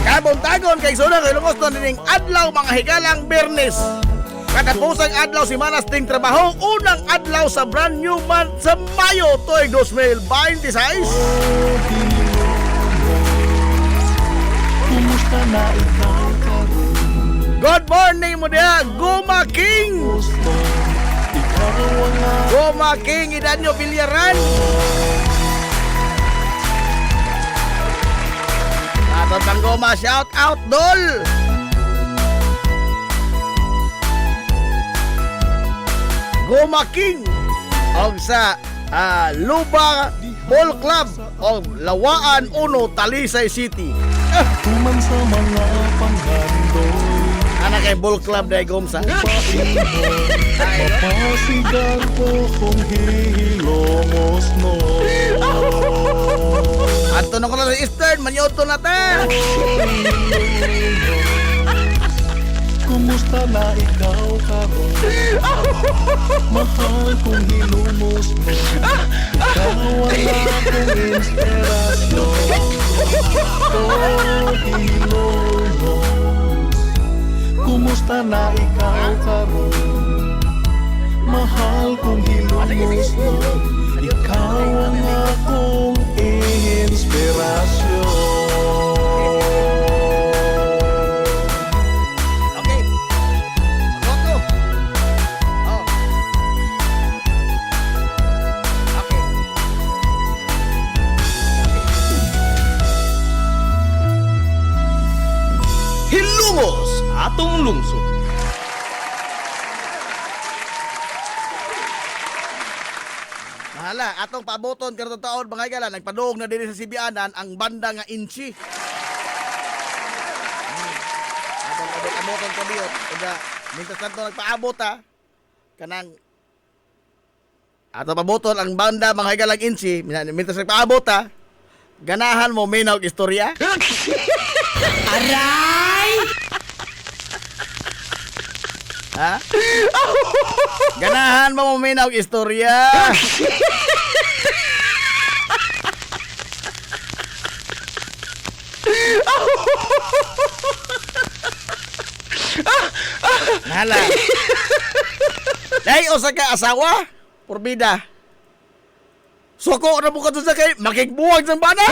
Kabuntagon kay sunang Ilongos na nining adlaw mga higalang Bernes. Katapusang adlaw si Manas ting trabaho, unang adlaw sa brand new month sa Mayo tuig 2026. Good morning mo dia, Guma King. Guma King, Idanyo Bilyaran. Aton pang Guma, shout out Dol. Guma King og sa Luba Ball Club og Lawaan 1 Talisay City. Tuman sa mga panghandoy, Ana kay Ball Club dai gumsa. mapasigal po kung hilongos no. Adto na ko na sa Eastern, manyoto na ta. Kumusta na ikaw karon? Mahal kong hilumos mo. Ikaw wala kong inspirasyon. Oh, hilumos. Kumusta na ikaw karon? Mahal kong hilumos mo. Ikaw ang akong inspirasyon. atong lungsod. Mahala, atong paaboton karong taon mga higala, nagpadung na diri sa Sibianan ang banda nga Inchi. Atong paaboton ko diyo, uga mintas kanto nagpaabot ha. Kanang atong paaboton ang banda mga higalang Inchi, mintas nagpaabot ha. Ganahan mo minaw og istorya? Aray! Ha? Ganahan mo minaw og istorya? Hala. Dahil usa ka asawa, porbida. Suko na mo ka sa kay makigbuwag sang bana.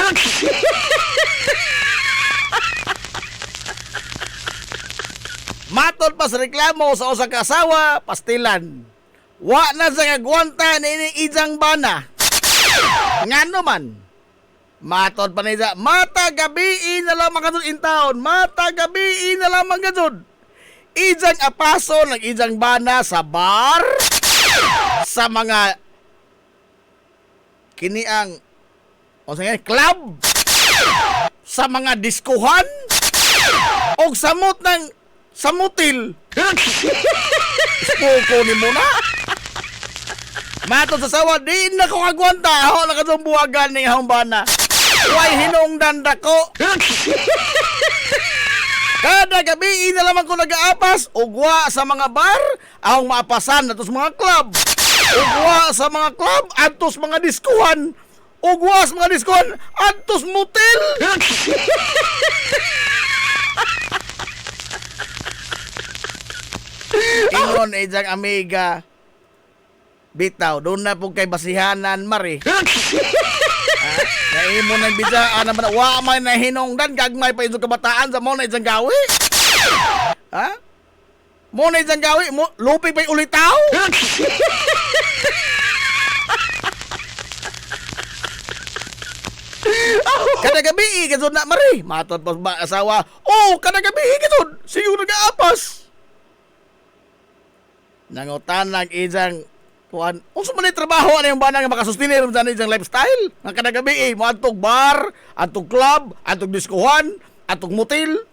Matod pa sa reklamo sa usa ka asawa, pastilan. Wa na sa kagwanta ni ijang bana. Ngano man? Matod pa niya, mata gabi na lamang kadud in town, mata gabi na lamang kadud. Ijang apaso ng ijang bana sa bar, sa mga kiniang o sa club, sa mga diskuhan, o samot ng samutil. Spoko ni mo na. Matod sa sawa, di na ko kagwanta. Ako na katong buwagan ni akong bana. Huwag hinungdan dako. Kada gabi na lamang ko nag-aapas, ugwa sa mga bar, akong maapasan atos mga club. Ugwa sa mga club, atos mga diskuhan. Ugwa sa mga diskuhan, atos mutil. Ingon ijang amiga, bitaw, doon na po kay basihanan, Mari. Kaya mo nang bidyaan naman, wa may nahinongdan, gagmay pa yung kabataan sa mo na ijang gawi. Ha? Mo na ijang gawi, lupi pa yung ulitaw. Kada gabi, ikasod na, Mari. Matod pa ba asawa, oh, kada gabi, ikasod, siyo nag-aapas. Nangutanag ijang kuan unsa man trabaho ano yung bana nga makasustinir sa ijang lifestyle nga kada gabi mo adtog bar, adtog club, adtog diskuhan, adtog motel.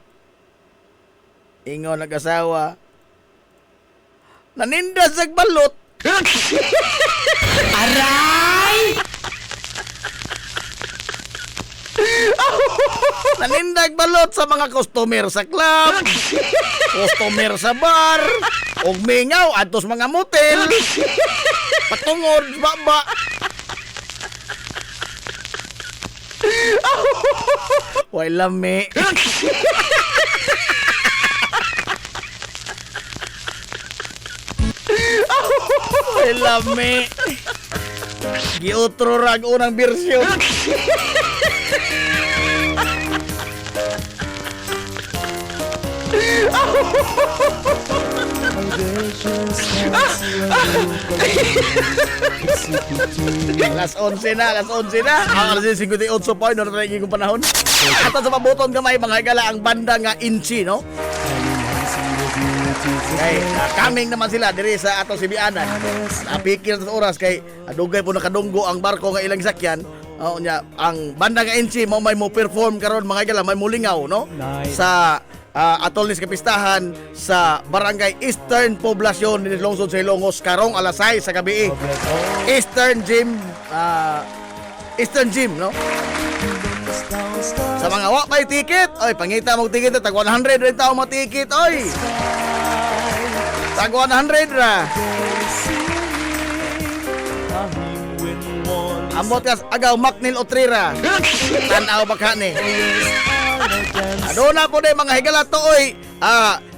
Ingon nag-asawa, naninda sa balot. Aray! Nanindag balot sa mga customer sa club, customer sa bar, og mingaw atos mga motel. Patungod baba. Way lami. Way lami. Giutro rag unang bersyon. Alas 11 na. Ang alas 58 point, ano na yung panahon. Ato sa pabuton gamay, mga higala, ang banda nga Inchi, no? Kay, coming naman sila diri sa ato Sibianan. Napikil sa oras kay adugay po nakadunggo ang barko nga ilang sakyan. Nya, ang banda nga Inchi mo may mo perform karon mga higala, may mulingaw, no? Sa atol ni kapistahan sa Barangay Eastern Poblasyon ni Lungsod sa Ilongos karong alas 6 sa gabi. Eastern Gym, no? Sa mga wa may ticket, oy pangita mo ticket tag 100 rin tao mo ticket, oy. Tag 100 ra. Ambot kas agaw Macnil Otrira. Tan-aw baka ni. Aduna po day mga higala to oy.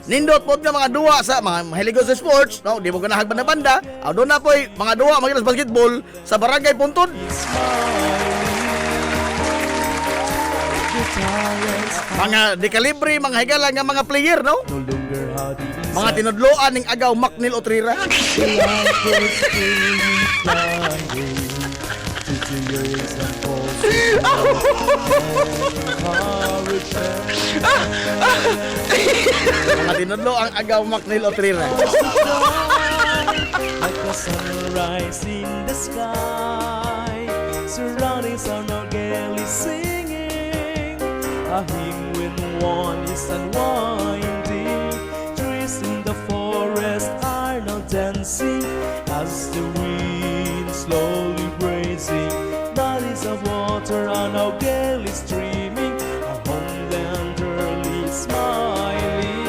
Nindot po nga mga duwa sa mga mahiligo sa sports, no? Di mo ganahag na banda. Aduna po mga duwa mga basketball sa Barangay Puntod. Mga dekalibre, mga higala nga mga player, no? Mga tinudloan ning agaw Macnil Otrira. Mga tinudlo ang agaw Macnil Otrira. Like a sunrise in the sky, surroundings are now gaily singing. A hymn when one is unwinding. Trees in the forest are now dancing as the wind slowly grazing. Bodies of water are now gaily streaming. Our homeland early smiling.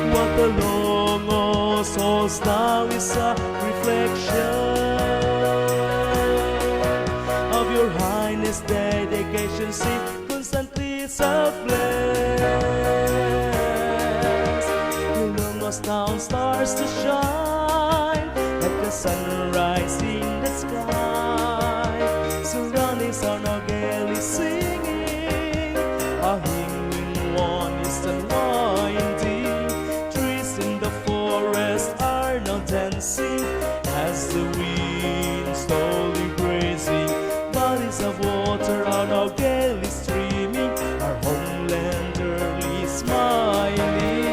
What the long souls now is a reflection of your highness dedication. See constantly selfless. You almost down stars to shine like the sunrise in the sky. Surroundings are now gaily singing. A hymn when one is unwinding. Trees in the forest are now dancing as the wind slowly grazing. Bodies of water are now gaily streaming. Our homeland early smiling.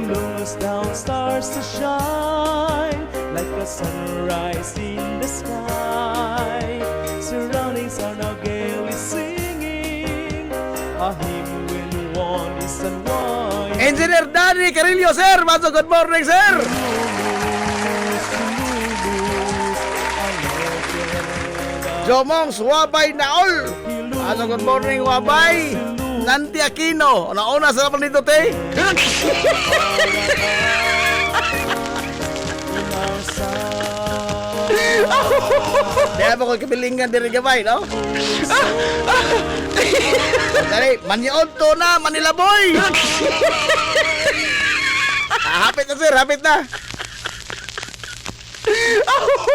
Luminous down stars to shine like a sunrise in the sky. Surroundings are now gaily singing. A hymn when one is unwinding. Engineer Danny Carillo, sir. Maso, good morning, sir. Jomong Wabay Naol. Maso, good morning, Wabay. Nanti Aquino. Nauna sa naman dito, te. Kaya ba ko kabilingan diri gamay, no? Dali, manyoon to na, Manila boy. Hapit na sir, hapit na.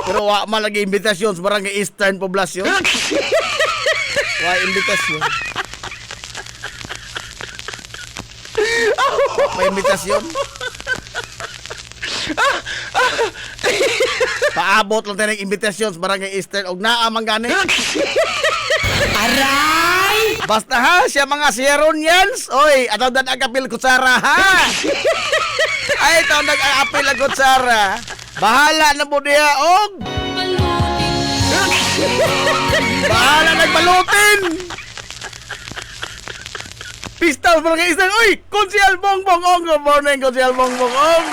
Pero wa man lagi imbitasyon sa barangay Eastern Poblacion. Wa imbitasyon. May imbitasyon. Paabot lang tayo ng imbitasyon sa barangay Eastern og naamang gani. Aray! Basta ha, siya mga Sierronians. Oy, ataw dan agapil kutsara ha. Ay, ataw dan agapil ang kutsara. Bahala na mo diya og. Bahala nagbalutin. Pista sa barangay Eastern. Uy, Konsyal Bongbong Ong. Good morning, Konsyal Bongbong Ong.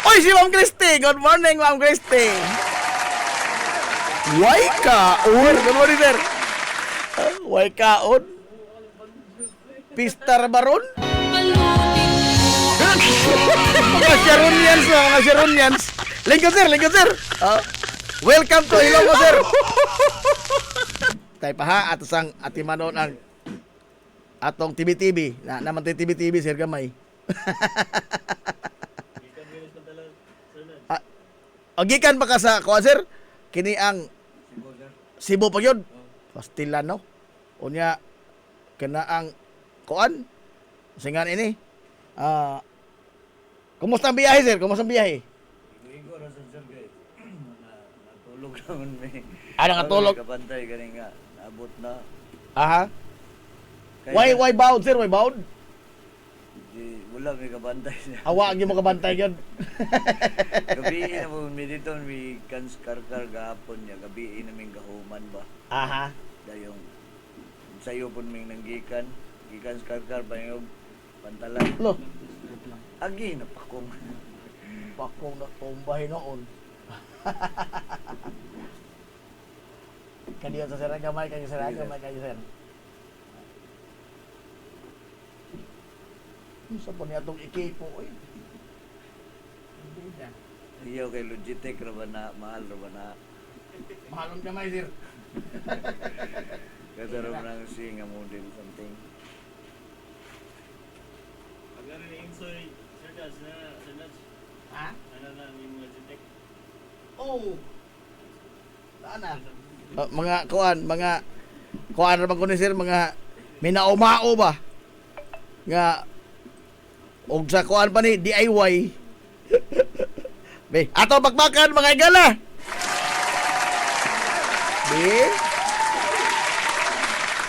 Uy, si Ma'am Christy. Good morning, Ma'am Christy. Way kaon. Good morning, sir. Way kaon. Pista Baron. Mga Sharonians, mga Sharonians. Lingkod, sir. Welcome to Ilonggo, sir. Tay pa ha, ato sang atimanon ang atong TV. Naman tayo TV, sir, gamay. Gikan pa ka sa kuha, sir? Kini ang Cebu pa yun? Pastilan, no? Unya, kena ang kuan? Singan ini? Kumusta ang biyahe, sir? Kumusta ang biyahe? Igo ra sir kay natulog naman may. Natulog? Kabantay gani nga naabot na. Aha. Why bound, sir? Why bound? Di wala may kabantay siya. Awa, mo kabantay yun. Gabi na mo mi dito mi kanskarkar gahapon niya. Gabi na ming gahuman ba. Aha. Dayong sayo pun ming nanggikan. Gikan skarkar ba yung pantalan. Lo, Agi na pakong. bakong natumbahin noon. Kadiyo sa sir, gamay kayo sir, sir. Sa po niya itong ikipo, oy. Hindi na. Iyo kay Logitech ra ba na mahal ra ba na. Mahalong gamay, sir. Kataro nang sing nga model something. Ha? Oh. Saan na? Mga kuan ra bang kuno sir, mga minaumao ba? Nga og sa kuan pa ni DIY. Be, ato bakbakan mga igala. Be.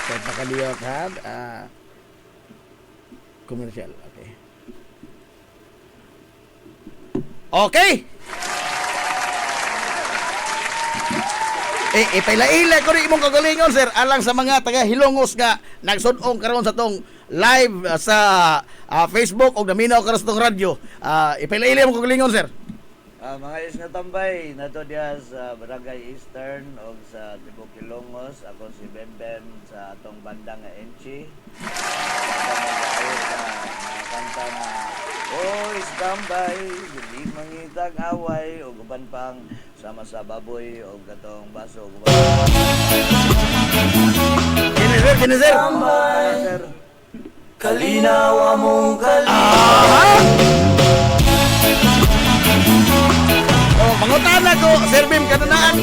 So, pakaliyot ha. Commercial. Okay. Okay! Ipaila-ila ko rin imong kagalingon, sir, alang sa mga taga-Hilongos nga nagsudong karon sa tong live sa Facebook o naminaw karon sa tong radyo. Ipaila-ila imong kagalingon, sir. Mga is nga tambay, nato diya sa Barangay Eastern o sa Tibok Ilongos. Ako si Ben sa atong banda nga Enchi. Kanta na, oh, is tambay, hindi mangitag away, o guban pang sama sa baboy, o gatong baso, o guban Kini, sir. sir. Kalinaw among Mangutana ko, Sir Bim, kananaan,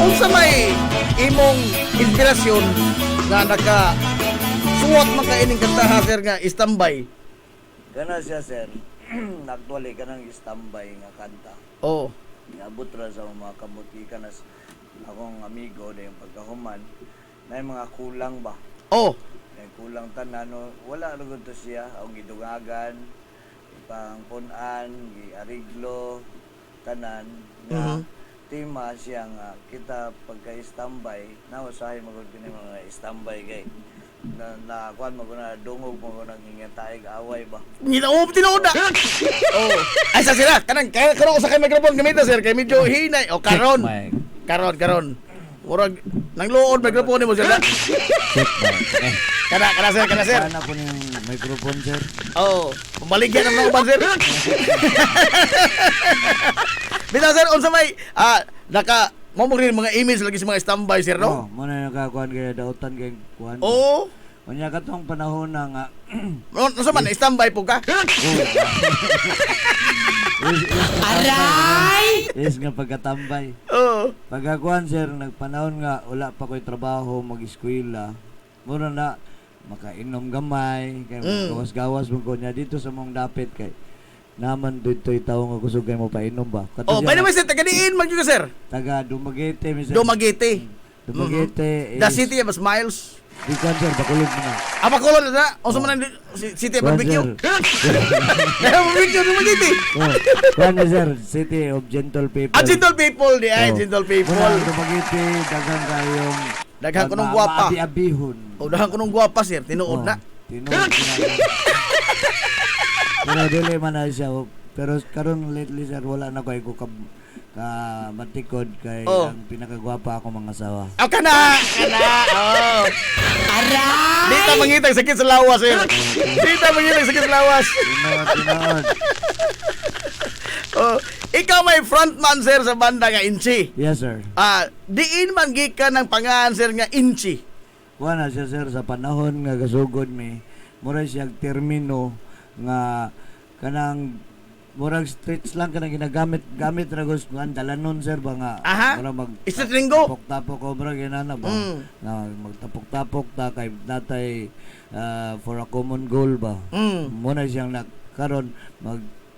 unsa may imong inspirasyon nga suwat man ka ining kanta ha, sir, nga istambay. Kana siya, sir. Actually, kanang standby nga kanta. Oh. Niabot ra sa mga kamuti ka na akong amigo na yung pagkahuman. Na yung mga kulang ba? Oh. Yung kulang tanan, no? Wala lugod to siya. Ang gidugagan, pangpunan, giariglo, tanan. Nga, tema siya nga, kita pagka-standby, nawasahay magod ko mga standby kay na kuan mo na dungog mo nang hingatay away ba. Tinuod na. Oh. Ay sa sila, karon ko sa kay microphone gamita, sir, kay medyo hinay. O karon. Karon. Murag nangluod microphone mo, sir. Kana sir. Kana po yung microphone, sir. Oh, maligyan ng mga uban, sir. Bitaw, sir, unsa may mo rin mga emails lagi sa mga standby, sir, no? Muna nakakuan kaya dautan kay kuan. Oo. Unya katong panahon na nga Unsa man standby po ka? Aray! is nga pagkatambay. Oo. Pagkakuan, sir, nagpanahon nga wala pa ko'y trabaho, mag-eskwela. Mura na makainom gamay, kay gawas-gawas mo ko niya dito sa mong dapit kay naman dito'y tao nga kusog kay mo painom ba. Oh, by the way, sir, taga-diin man yun, sir. Taga Dumaguete, mi sir. Dumaguete. Dumaguete is The city of Smiles. di kuan, sir, bakulog mo na. Bacolod na. Unsa man ang city of Kuan, barbecue? sir. Barbecue Dumaguete. Kuan na, sir, City of Gentle People. Gentle people, di ay, gentle people. Muna Dumaguete, dagang kayong Daghan ko nung gwapa. Abi-abihon. O, daghan ko nung gwapa, sir. Tinuod na. Tinuod na. Pero dili man na siya. Pero karon lately, sir, wala na ko ka matikod kay ang pinakagwapa ako mga asawa. Oh, kana. Oh. Aray! Dito mangitag sakit sa lawas, sir. Dito mangitag sakit sa lawas. Tinuod. Oh, ikaw may frontman, sir, sa banda nga Inchi. Yes, sir. Diin man gikan ng pangalan, sir, nga Inchi. Wala siya, sir, sa panahon nga gasugod mi. Mura siya termino nga kanang murag streets lang kanang ginagamit ra gud nga dalanon, sir, ba nga mura mag Street linggo. tapok-tapok ko mura ginana ba na magtapok-tapok ta kay natay for a common goal ba. Muna siyang karon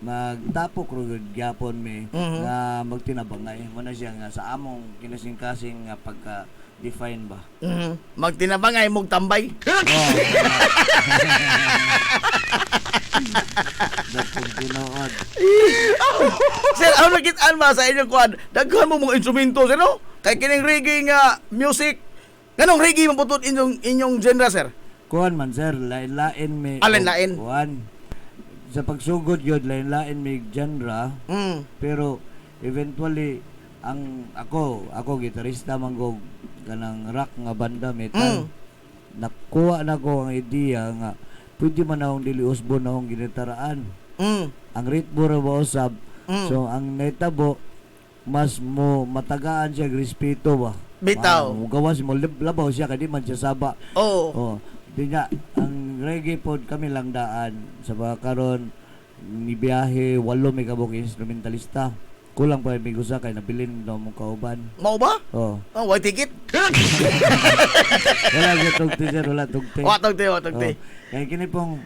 magtapok ro gud gyapon mi nga magtinabangay. Muna siya nga sa among kinasing-kasing nga pagka define ba. Magtinabangay mog tambay. Tinuod. Sir, ano nakitaan ba sa inyong kuan? Daghan mo mga instrumento, sir, no? Kay kining reggae nga music. Ganong reggae man putod inyong genre, sir? Kuan man, sir, lain-lain mi. Lain-lain. Kuan. Sa pagsugod yun, lain-lain mi genre. Pero eventually ako gitarista man ko kanang rock nga banda metal. Nakuha na ko ang idea nga pwede man akong Dili Osborne akong ginitaraan. Ang ritmo ra ba usab. So ang naitabo mas mo matagaan siya respeto ba. Bitaw. Gawas mo labaw siya kadi man siya saba. Oo. Di nga ang reggae pod kami lang daan sa karon ni biyahe 8 may kabuk instrumentalista. Kulang pa may gusa kay nabilin daw mong kauban. Mao ba? Oh. Why ticket? Wala tugti, sir, wala tugti. Watagte. Kaya kini pong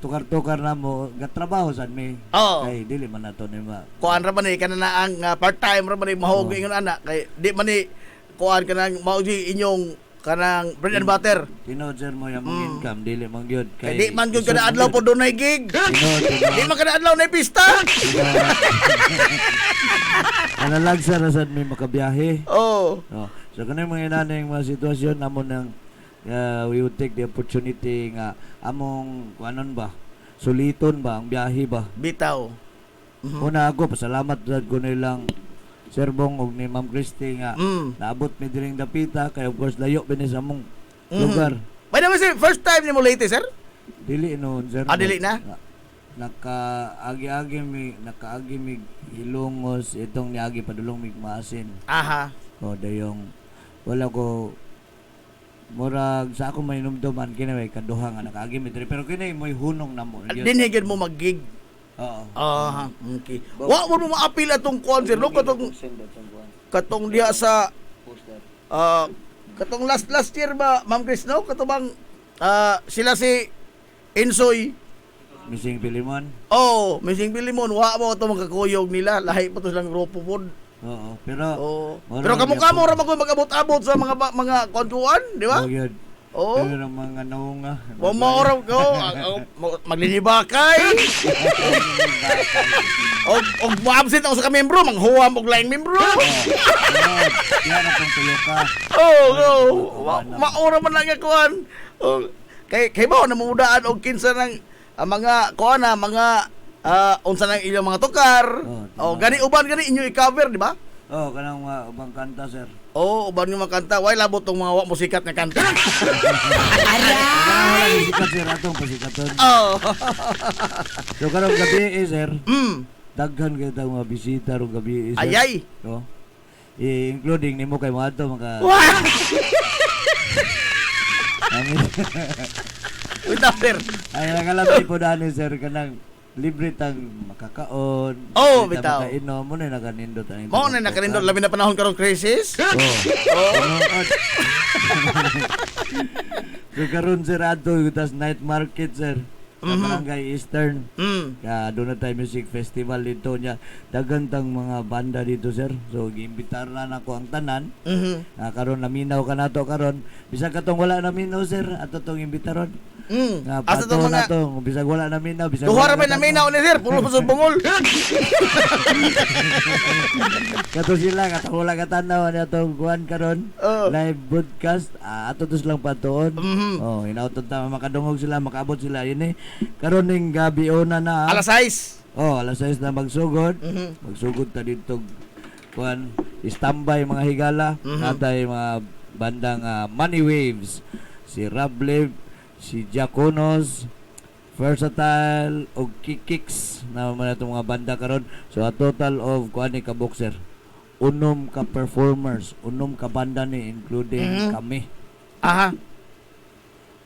tukar-tukar na mo, gatrabaho sad mi. Kay dili man nato ni ma. Kuan ra man ni kanana ang part-time ra man ni mahog ingon ana kay di man ni kuan kanang mao di inyong kanang bread and butter. Tinood sir mo yung income, dili man gyud. Kay di man gyud kada adlaw po dunay gig. Di man kada adlaw na pista. Ano lang sir, asad may makabiyahe. Oh. Oh. So kanang mga inanay mga sitwasyon namon nang we would take the opportunity nga among kuanon ba? Suliton ba ang biyahe ba? Bitaw. Una ako pasalamat sad ko nilang Sir Bong og ni Ma'am Christy nga naabot mi diring dapita kay of course layo binis among lugar. By the way, sir, first time ni mo late, sir? Dili noon sir. Dili na? Nakaagi mi hilongos itong niagi padulong mig maasin. Aha. O dayong wala ko murag sa ako may numduman kini may kaduha nga nakaagi mi diri pero kini mo'y hunong namo. Dinhigid mo mag-gig. Oo. Aha, okay. Wa mo maapil atong concert no katong diha sa katong last year ba Ma'am Chris no katubang sila si Insoy. Missing Pilimon. Oh, Missing Pilimon wa mo to magkakuyog nila lahi pa to silang grupo pod. Oo, pero Pero kamo ra mag-abot-abot sa mga kwantuan, di ba? Oh, yun. Oo. Pero mga naunga. Maura ko maglilibakay. Og mo-absent ako sa membro, manghuwam og laing membro. Yan ang tulo ka. Maura man lang kuan. Kay ba namudaan og kinsa ng mga kuan na mga unsa nang ilang mga tukar. Gani uban gani inyo i-cover, di ba? Kanang ubang kanta, sir. Uban yung makanta. Why labot tong mga wa musikat na kanta? Aray! Sikat, sir, atong pasikaton. So, karong gabi sir, daghan kayo tayong mga bisita rong gabi sir. Ayay! Including nimo kay mga ito, Wait up, sir. Ay, nakalapit po dani, sir, kanang libre tang makakaon. Bitaw. Inom mo na nakanindot. Mo na nakanindot labi na panahon karong crisis. So karon sir ato tas night market sir. Sa Barangay Eastern. Doon na tayo music festival dito niya. Dagan tang mga banda dito sir. So giimbitar na nako ang tanan. Karon naminaw ka nato karon. Bisag katong wala naminaw sir ato tong imbitaron. Asa to mga bisag wala naminaw bisag. Duha ra may naminaw ni sir, pulo sa bungol. Kato sila katong wala katanaw ni atong kuan karon. Live broadcast ato tos lang patuon. Inautod ta makadungog sila, makaabot sila ini. Karon ning gabi ona na. Alas 6. Alas 6 na magsugod. Magsugod ta dito kuan standby mga higala. Natay mga bandang Money Waves. Si Rablib, si Jaconos, Versatile og Kikix na man itong mga banda karon. So a total of kuan ni ka boxer. Unom ka performers, unom ka banda ni including kami. Aha.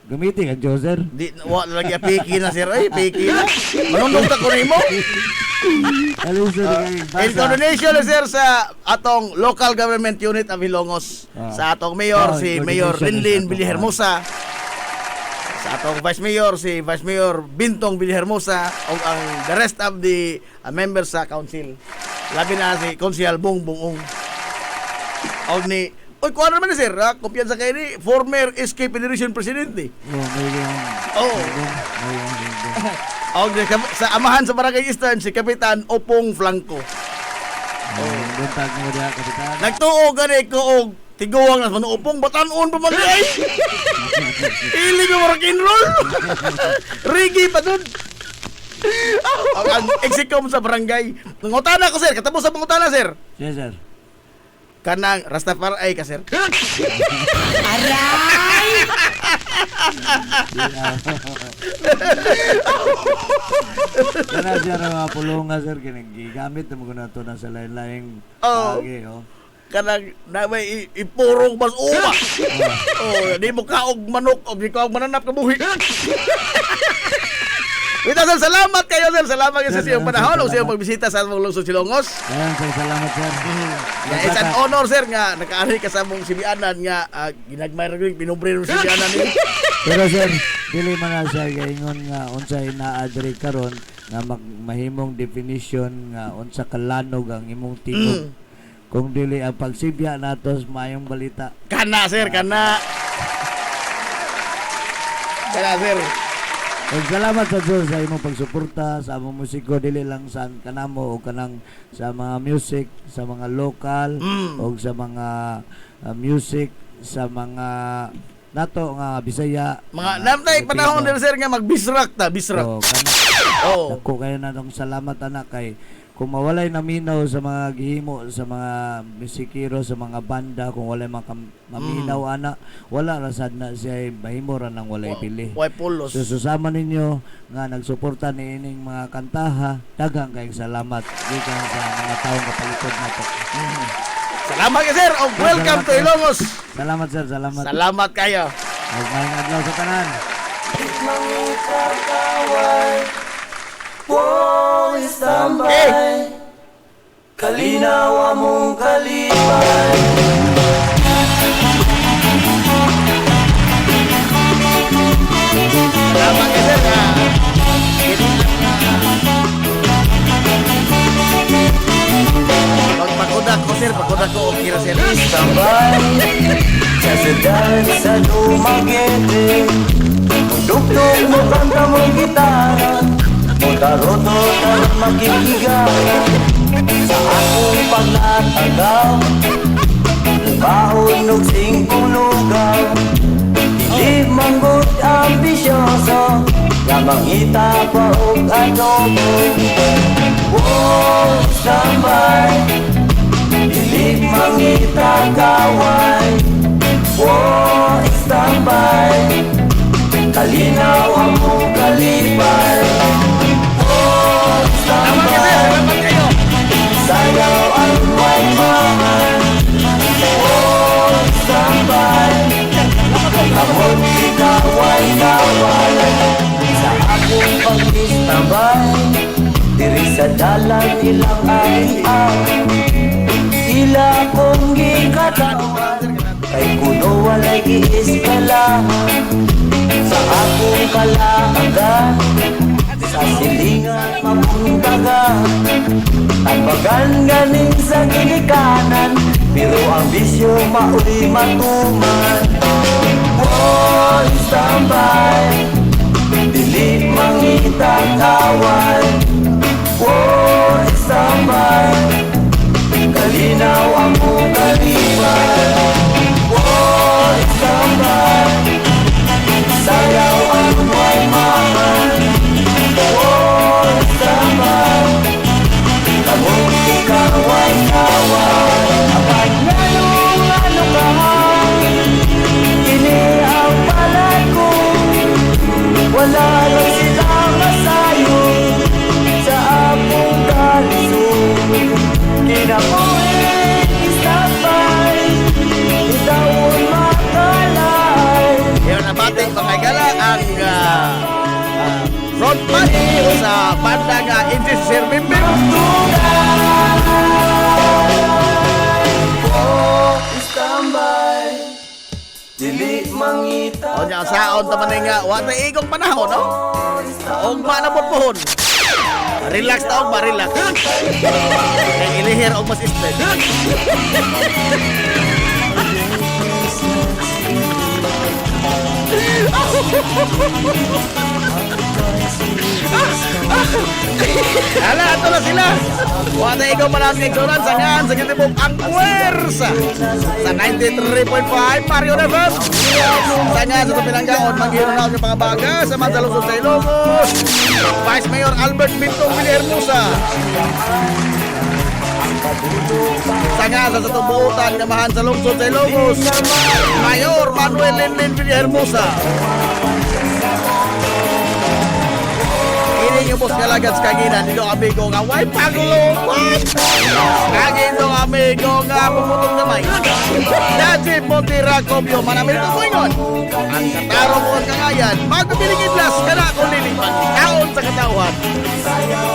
Gamitin ang Joser. Di wa lagi piki na sir ay piki na. Manundong ta ko nimo. In coordination sir sa atong local government unit of Hilongos. Sa atong mayor si Mayor Linlin Villarhermosa. Sa atong Vice Mayor si Vice Mayor Bintong Villarhermosa ug ang the rest of the members sa council. Labi na si Konsyal Bong Bongong. Og ni kuha naman sir, kumpiyansa kayo ni former SK Federation President eh. Sa amahan sa Barangay Eastern si Kapitan Opong Flanco. Nagtuo gani ko og tiguwang na Opong batanon pa man ay. Ili ko rock and roll. Reggae pa dun. Ang execom sa barangay. Ngutana ko sir, katapos sa pangutana sir. Yes sir. Kanang Rastafari ka sir. Aray! Kana siya mga pulunga sir ginagamit na mga nato na sa lain-laing lagi Kanang may ipurong mas uma. Di mo kaog manok o di kaog mananap ka buhi. Wita sir, salamat kayo sir. Salamat kayo sa siyong panahon o siyong magbisita sa among lungsod Silongos. Ayan sir, salamat sir. It's an honor sir nga nakaari ka sa among sibianan nga ginagmay rin pinubre rin sibianan niyo. Pero sir, dili man na siya gaingon nga unsay naa-adri karon nga mahimong definition nga unsa kalanog ang imong tingog. Kung dili ang pagsibya natos mayong balita. Kana sir, kana. Kaya sir. Ug salamat sa Diyos sa imong pagsuporta sa among musiko dili lang sa kanamo o kanang sa mga music sa mga lokal o sa mga music sa mga nato nga Bisaya. Mga namtay panahon Pilipino. din sir nga magbisrak ta, bisrak. So, kana Oh. dako kayo na tong salamat anak kay kung mawalay naminaw sa mga gihimo sa mga musikero sa mga banda kung walay maminaw ana wala ra sad na siya mahimo ra nang walay pili. Way pulos. So susama ninyo nga nagsuporta ni ining mga kantaha daghang kayong salamat gikan sa mga taong kapalipod nato. Salamat ka sir. Og welcome to Ilongos. Salamat sir, salamat. Salamat kayo. Ug maayong adlaw sa tanan. Eh, Kalinaw among kalipay. salamat ka sir. Pagpakudak ko sir, pagkudak ko okay ra sir. Tambay sa sedal sa lumagete. Dugtog mo kanta mo gitara. O taroto at makikigawa. Sa akong paglatagaw. Bahon og singkong lugaw. Di manggut ambisyoso. Lamangita pa og adobo. Oh, tambay. Dili mangita kaway. Oh, standby. Kalinaw among kalipay. Oh, standby. Sayaw ang may mahal. Oh, standby. Amon kaway-kaway. Sa akong pag-istabay. Diri sa dalan ilang ay-aw. Ila kong gikatawan. Kay kuno walay giiskalahan. Sa akong kalaagan. Sa silingan mapuntagan. Tabagan ganing sa ginikanan. Pero ang bisyo mauli matuman. Oh, standby. Dili mangita kaway. Oh, standby. Kalinaw among kalipay. Oh, standby. Sayaw ang may mahal. Oh, standby. Kamong kaway-kaway. Abay ngayong ano ka. Kini ang palad ko. Wala lang sila masayo. Sa akong kalisod. Kinakuhin istambay. Itawon makalay. Ngayon nabating pangagala ang frontman sa banda nga Indis Sir Bimbing. Oh, standby. Dili mangita. O niya, saon taman nga, wata igong panahon, no? Og ba na pohon. Relax ta og ba, relax. Kaya ilihir og mas stress. Hala, ato na sila. Wata ikaw maraming igsoran sa ngan sa kitibok ang puwersa sa 93.5 Mario FM. Sa nga sa Pinanggaon, manghiro na ang mga baga sa Mansalungsod sa Ilongos. Vice Mayor Albert Bintong Villahermosa. Sa nga sa tubuutan kamahan sa lungsod sa Ilongos, Mayor Manuel Linlin Villahermosa. Ini yung boss kalagad sa kaginan, dito amigo nga, way pagulo, what? Kagin dong amigo nga, pumutong gamay. Najib Montira Cobio, manamil ito mo ingon. Ang kataro mo ang kangayan, magpabiling idlas, kana kung lilipang ikaon sa katawan.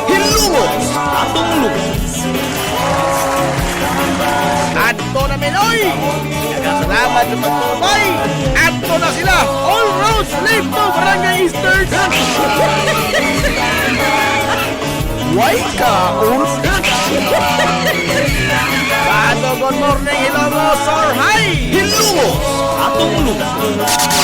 Hilungos, atong lungos. Adto na Minoy! Salamat sa pagtubay! Adto na sila! All roads lead to Barangay Eastern! Way kaon! Paano good morning, Ilongos or hi! Hilungos! Atong lungos!